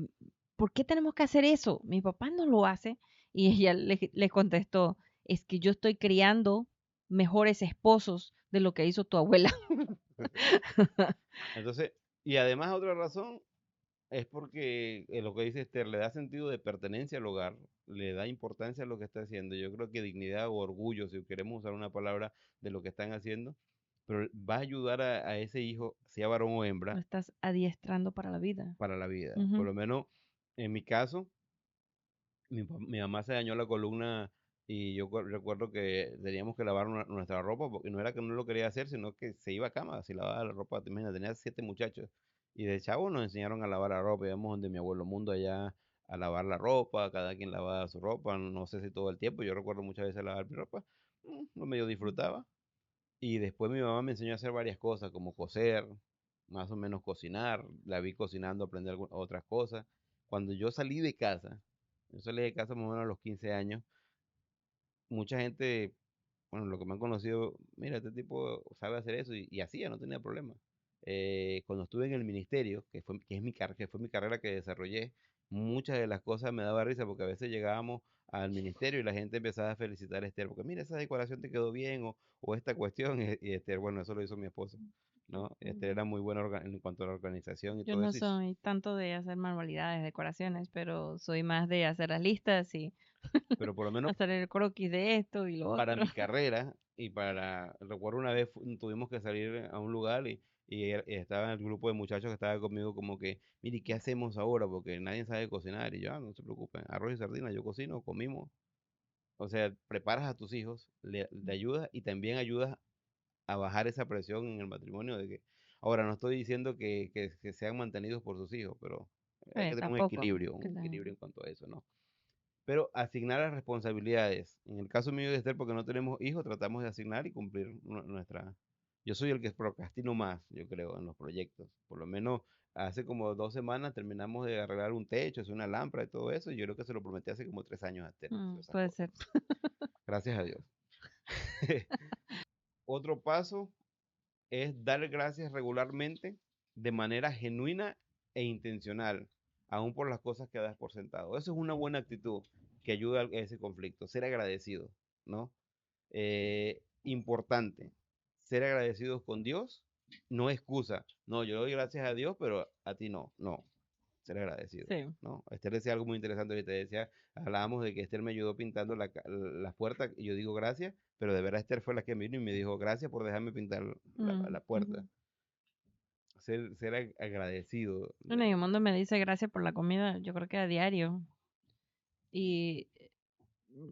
S2: ¿por qué tenemos que hacer eso? Mi papá no lo hace. Y ella le contestó, es que yo estoy criando mejores esposos de lo que hizo tu abuela.
S1: Entonces, y además otra razón es porque lo que dice Esther le da sentido de pertenencia al hogar, le da importancia a lo que está haciendo. Yo creo que dignidad o orgullo, si queremos usar una palabra de lo que están haciendo, pero va a ayudar a ese hijo, sea varón o
S2: Lo
S1: hembra,
S2: estás adiestrando para la vida.
S1: para la vida. Por
S2: Ujú.
S1: lo menos en mi caso, mi mamá se dañó la columna y yo recuerdo que teníamos que lavar nuestra ropa, porque no era que no lo quería hacer, sino que se iba a cama, si lavaba la ropa, imagínate, tenía 7 muchachos. Y de chavo nos enseñaron a lavar la ropa, íbamos donde mi abuelo Mundo allá a lavar la ropa, cada quien lavaba su ropa, no sé si todo el tiempo, yo recuerdo muchas veces lavar mi ropa, lo medio disfrutaba. Y después mi mamá me enseñó a hacer varias cosas, como coser, más o menos cocinar, la vi cocinando, aprender otras cosas. Cuando yo salí de casa más o menos a los 15 años, mucha gente, bueno, lo que me han conocido, mira, este tipo sabe hacer eso y hacía, no tenía problema. Cuando estuve en el ministerio, que fue mi carrera que desarrollé, muchas de las cosas me daba risa porque a veces llegábamos al ministerio y la gente empezaba a felicitar a Esther, porque mira, esa decoración te quedó bien o esta cuestión, y Esther, bueno, eso lo hizo mi esposo, ¿no? Esther
S2: Mm.
S1: era muy buena en cuanto a la organización y
S2: Yo
S1: todo
S2: no
S1: eso,
S2: soy tanto de hacer manualidades, decoraciones, pero soy más de hacer las listas y
S1: pero por lo menos
S2: hacer el croquis de esto y lo
S1: para
S2: otro.
S1: mi carrera recuerdo una vez tuvimos que salir a un lugar y estaba el grupo de muchachos que estaba conmigo como que, mire, ¿qué hacemos ahora? Porque nadie sabe cocinar y yo, no se preocupen, arroz y sardina, yo cocino, comimos. O sea, preparas a tus hijos, le ayudas y también ayudas a bajar esa presión en el matrimonio de que, ahora no estoy diciendo que sean mantenidos por sus hijos, pero hay que tener
S2: Tampoco.
S1: un
S2: Claro.
S1: equilibrio en cuanto a eso, ¿no? Pero asignar las responsabilidades. En el caso mío de Esther, porque no tenemos hijos, tratamos de asignar y cumplir nuestra... Yo soy el que procrastino más, yo creo, en los proyectos. Por lo menos hace como 2 semanas terminamos de arreglar un techo, hacer una lámpara y todo eso. Y yo creo que se lo prometí hace como 3 años a Esther, esas
S2: Puede
S1: cosas.
S2: ser.
S1: Gracias a Dios. Otro paso es dar gracias regularmente de manera genuina e intencional, aún por las cosas que das por sentado. Eso es una buena actitud que ayuda a ese conflicto, ser agradecido, ¿no? Importante, ser agradecidos con Dios, no excusa. No, yo doy gracias a Dios, pero a ti no, no, ser agradecido.
S2: Sí.
S1: ¿No? Esther decía algo muy interesante ahorita, decía, hablábamos de que Esther me ayudó pintando las puertas, y yo digo gracias, pero de verdad Esther fue la que vino y me dijo gracias por dejarme pintar la puerta.
S2: Ujú.
S1: Ser agradecido.
S2: Bueno, y el mundo me dice gracias por la comida, yo creo que a diario. Y mm,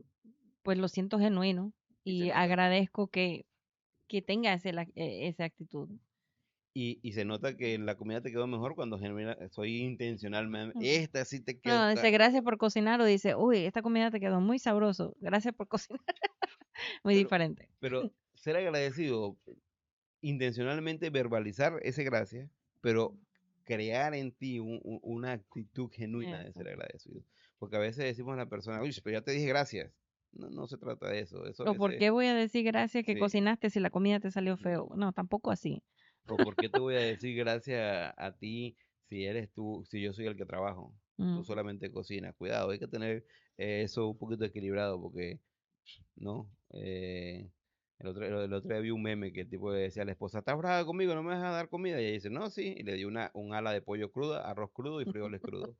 S2: pues lo siento genuino
S1: Y se
S2: y
S1: nota.
S2: agradezco que tenga esa actitud.
S1: Y se nota que la comida te quedó mejor cuando soy intencionalmente.
S2: Mm.
S1: Esta sí te quedó.
S2: No, dice gracias por cocinar o dice, uy, esta comida te quedó muy sabroso, gracias por cocinar. Muy
S1: Pero,
S2: diferente.
S1: pero ser agradecido, intencionalmente verbalizar ese gracias, pero crear en ti una actitud genuina de
S2: Eso.
S1: ser agradecido. Porque a veces decimos a la persona, uy, pero ya te dije gracias. No, no se trata de eso. Eso a
S2: O por
S1: veces,
S2: qué voy a decir gracias que
S1: sí,
S2: cocinaste si la comida te salió feo.
S1: no.
S2: No, tampoco así.
S1: O por qué te voy a decir gracias a ti si eres tú, si yo soy el que trabajo. Tú
S2: Mm.
S1: solamente cocinas. Cuidado, hay que tener eso un poquito equilibrado porque, ¿no? El otro día vi un meme que el tipo le decía a la esposa, ¿estás brava conmigo? ¿No me vas a dar comida? Y ella dice, no, sí. Y le dio un ala de pollo cruda, arroz crudo y frijoles crudos.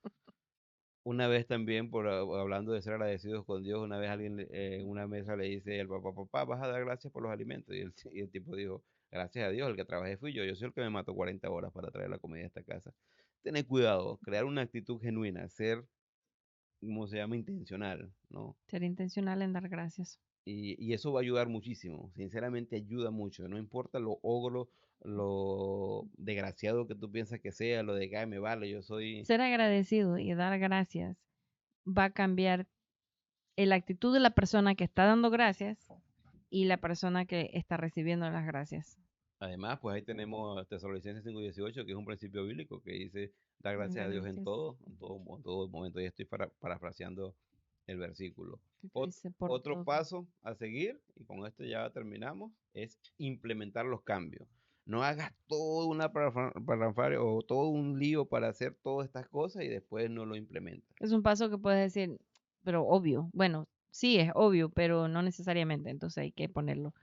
S1: Una vez también, hablando de ser agradecidos con Dios, una vez alguien en una mesa le dice al papá, vas a dar gracias por los alimentos. Y el tipo dijo, gracias a Dios, el que trabajé fui yo. Yo soy el que me mató 40 horas para traer la comida a esta casa. Tener cuidado, crear una actitud genuina, ser, como se llama, intencional, ¿no?
S2: Ser intencional en dar gracias.
S1: Y eso va a ayudar muchísimo, sinceramente ayuda mucho, no importa lo ogro, lo desgraciado que tú piensas que sea, lo de que "Ay, me vale, yo soy,
S2: Ser agradecido y dar gracias va a cambiar la actitud de la persona que está dando gracias y la persona que está recibiendo las gracias.
S1: además, pues ahí tenemos Tesalonicenses 5:18, que es un principio bíblico que dice, da
S2: Dar
S1: gracias a Dios
S2: gracias.
S1: en todo momento, y estoy parafraseando el versículo.
S2: Que dice por
S1: Otro
S2: todo.
S1: paso a seguir, y con esto ya terminamos, es implementar los cambios. No hagas toda una parafernalia o todo un lío para hacer todas estas cosas y después no lo implementas.
S2: Es un paso que puedes decir, pero obvio. Bueno, sí es obvio, pero no necesariamente. Entonces hay que ponerlo.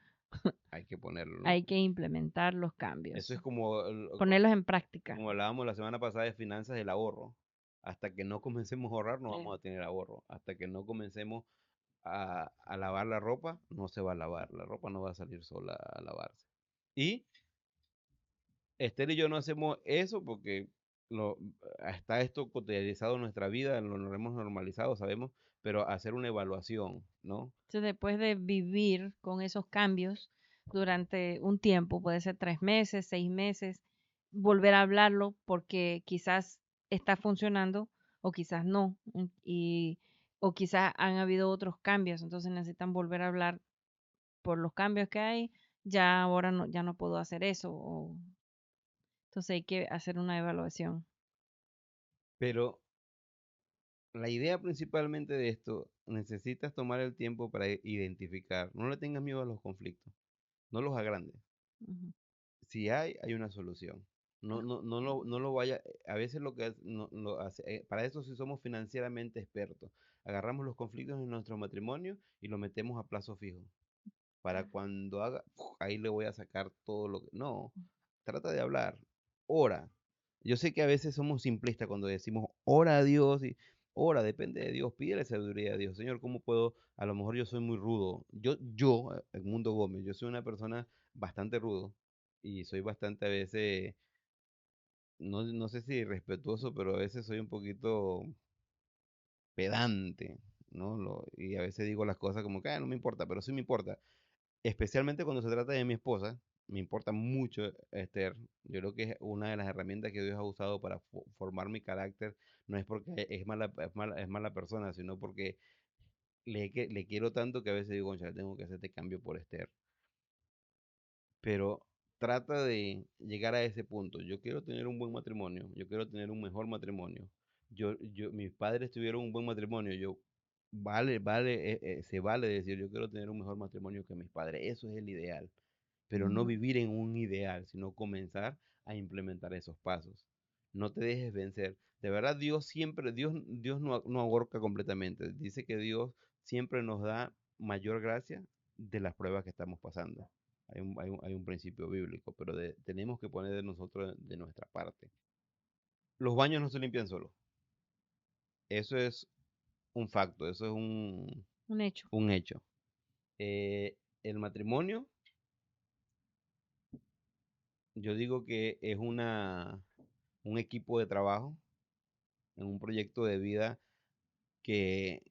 S1: Hay que ponerlo, ¿no?
S2: Hay que implementar los
S1: Eso
S2: cambios.
S1: es como,
S2: Ponerlos en práctica.
S1: como hablábamos la semana pasada de finanzas del ahorro. Hasta que no comencemos a ahorrar, no
S2: Eh,
S1: vamos a tener ahorro. Hasta que no comencemos a lavar la ropa, no se va a lavar. La ropa no va a salir sola a lavarse. Y Esther y yo no hacemos eso porque lo, está esto cotidianizado en nuestra vida, lo hemos normalizado, sabemos, pero hacer una evaluación, ¿no?
S2: Entonces, después de vivir con esos cambios durante un tiempo, puede ser 3 meses, 6 meses, volver a hablarlo porque quizás está funcionando o quizás no, o quizás han habido otros cambios, entonces necesitan volver a hablar por los cambios que hay, ya ahora no, ya no puedo hacer eso. Entonces hay que hacer una evaluación.
S1: Pero la idea principalmente de esto, necesitas tomar el tiempo para identificar. No le tengas miedo a los conflictos, no los agrandes.
S2: Ujú.
S1: Si hay una solución. No lo vaya, a veces lo que no, lo hace, para eso sí somos financieramente expertos. Agarramos los conflictos en nuestro matrimonio y lo metemos a plazo fijo. Para cuando haga, ahí le voy a sacar todo lo que... No, trata de hablar, ora. Yo sé que a veces somos simplistas cuando decimos ora a Dios y ora, depende de Dios, pídele sabiduría a Dios. Señor, ¿cómo puedo? A lo mejor yo soy muy rudo. Edmundo Gómez, yo soy una persona bastante rudo y soy bastante a veces, no sé si respetuoso, pero a veces soy un poquito pedante, ¿no? Y a veces digo las cosas como que no me importa, pero sí me importa. Especialmente cuando se trata de mi esposa, me importa mucho Esther. Yo creo que es una de las herramientas que Dios ha usado para formar mi carácter. No es porque es mala persona, sino porque le quiero tanto que a veces digo, concha, tengo que hacer este cambio por Esther. Pero trata de llegar a ese punto. Yo quiero tener un buen matrimonio, yo quiero tener un mejor matrimonio. Mis padres tuvieron un buen matrimonio. Se vale decir, yo quiero tener un mejor matrimonio que mis padres. Eso es el ideal, pero no
S2: Ujú.
S1: vivir en un ideal, sino comenzar a implementar esos pasos. No te dejes vencer. De verdad, Dios no ahorca completamente. Dice que Dios siempre nos da mayor gracia de las pruebas que estamos pasando. Hay un principio bíblico, pero tenemos que poner de nosotros de nuestra parte. Los baños no se limpian solos. Eso es un facto, eso es
S2: Un hecho.
S1: un hecho. El matrimonio, yo digo que es un equipo de trabajo en un proyecto de vida que,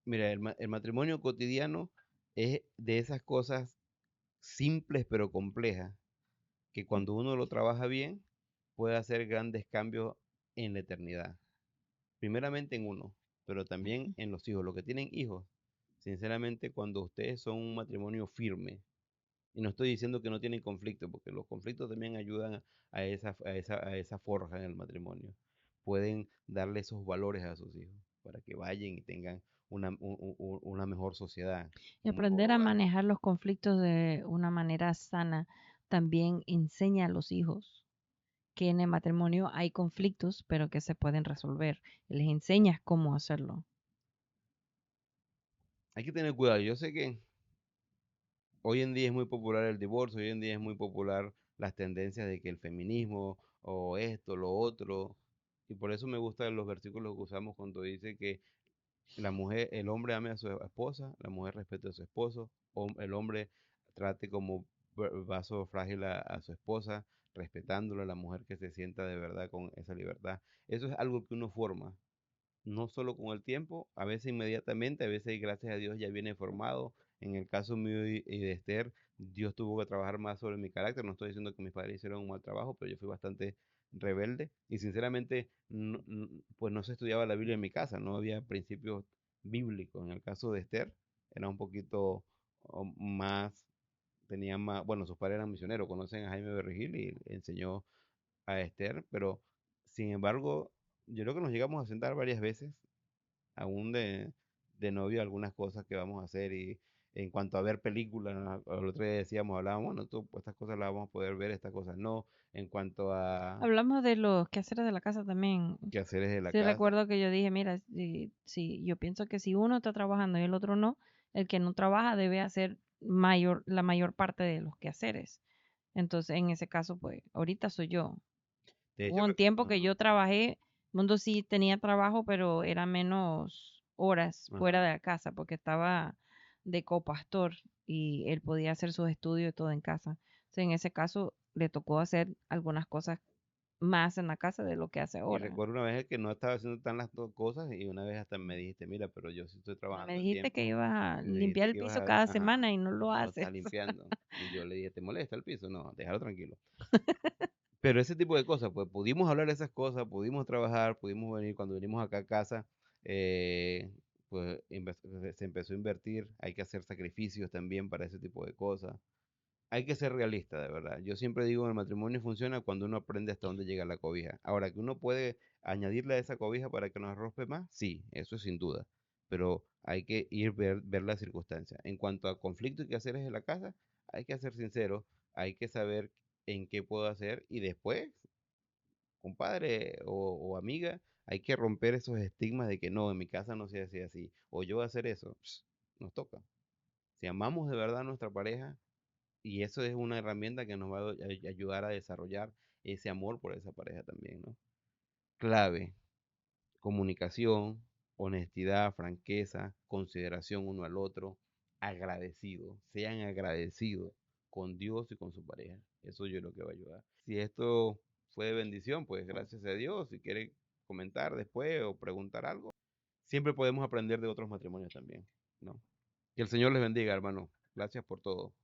S1: mira, el matrimonio cotidiano es de esas cosas simples pero complejas que cuando uno lo trabaja bien puede hacer grandes cambios en la eternidad. Primeramente en uno, pero también en los hijos, los que tienen hijos. Sinceramente, cuando ustedes son un matrimonio firme, y no estoy diciendo que no tienen conflicto, porque los conflictos también ayudan a esa forja en el matrimonio. Pueden darle esos valores a sus hijos para que vayan y tengan una mejor sociedad,
S2: Y
S1: un mejor
S2: aprender a
S1: hogar.
S2: manejar los conflictos de una manera sana también enseña a los hijos que en el matrimonio hay conflictos, pero que se pueden resolver. Les enseñas cómo hacerlo.
S1: Hay que tener cuidado. Yo sé que hoy en día es muy popular el divorcio, hoy en día es muy popular las tendencias de que el feminismo o esto, lo otro. Y por eso me gustan los versículos que usamos cuando dice que el hombre ame a su esposa, la mujer respete a su esposo, el hombre trate como vaso frágil a su esposa, respetándola, la mujer que se sienta de verdad con esa libertad. Eso es algo que uno forma, no solo con el tiempo, a veces inmediatamente, a veces gracias a Dios ya viene formado. En el caso mío y de Esther, Dios tuvo que trabajar más sobre mi carácter. No estoy diciendo que mis padres hicieron un mal trabajo, pero yo fui bastante rebelde y sinceramente pues no se estudiaba la Biblia en mi casa, no había principios bíblicos. En el caso de Esther era un poquito más, tenía más, bueno, sus padres eran misioneros, conocen a Jaime Berrigil y le enseñó a Esther, pero sin embargo, yo creo que nos llegamos a sentar varias veces, aún de novio, algunas cosas que vamos a hacer y en cuanto a ver películas, ¿no? El otro día decíamos, hablábamos, bueno, pues estas cosas las vamos a poder ver, estas cosas no, en cuanto a
S2: Hablamos de los quehaceres de la casa también.
S1: quehaceres de la
S2: Sí,
S1: casa.
S2: recuerdo que yo dije, mira, si yo pienso que si uno está trabajando y el otro no, el que no trabaja debe hacer la mayor parte de los quehaceres. Entonces, en ese caso, pues, ahorita soy yo.
S1: De
S2: Hubo
S1: hecho,
S2: un tiempo que
S1: ajá,
S2: yo trabajé, mundo sí tenía trabajo, pero era menos horas fuera
S1: ajá.
S2: de la casa, porque estaba de copastor y él podía hacer sus estudios y todo en casa. Entonces, en ese caso, le tocó hacer algunas cosas más en la casa de lo que hace
S1: Y
S2: ahora.
S1: recuerdo una vez que no estaba haciendo tan las dos cosas y una vez hasta me dijiste, mira, pero yo sí estoy
S2: Me
S1: trabajando a
S2: dijiste que
S1: tiempo.
S2: ibas a
S1: Y me
S2: limpiar
S1: dijiste
S2: el
S1: que ibas
S2: piso cada
S1: ajá,
S2: semana y no lo
S1: no lo
S2: haces.
S1: estás limpiando. Y yo le dije, ¿te molesta el piso? No, déjalo tranquilo. Pero ese tipo de cosas, pues pudimos hablar de esas cosas, pudimos trabajar, pudimos venir, cuando venimos acá a casa, eh, pues se empezó a invertir, hay que hacer sacrificios también para ese tipo de cosas. hay que ser realista, de verdad. Yo siempre digo, el matrimonio funciona cuando uno aprende hasta dónde llega la cobija. Ahora, que uno puede añadirle a esa cobija para que nos arrope más, sí, eso es sin duda. Pero hay que ver las circunstancias. En cuanto a conflictos y quehaceres en la casa, hay que ser sincero, hay que saber en qué puedo hacer y después, compadre o amiga, hay que romper esos estigmas de que no, en mi casa no se hace así, o yo voy a hacer eso, nos toca. Si amamos de verdad a nuestra pareja, y eso es una herramienta que nos va a ayudar a desarrollar ese amor por esa pareja también, ¿no? Clave, comunicación, honestidad, franqueza, consideración uno al otro, agradecido, sean agradecidos con Dios y con su pareja. Eso yo creo que va a ayudar. Si esto fue de bendición, pues gracias a Dios. Si quieren comentar después o preguntar algo, siempre podemos aprender de otros matrimonios también, ¿no? Que el Señor les bendiga, hermano. Gracias por todo.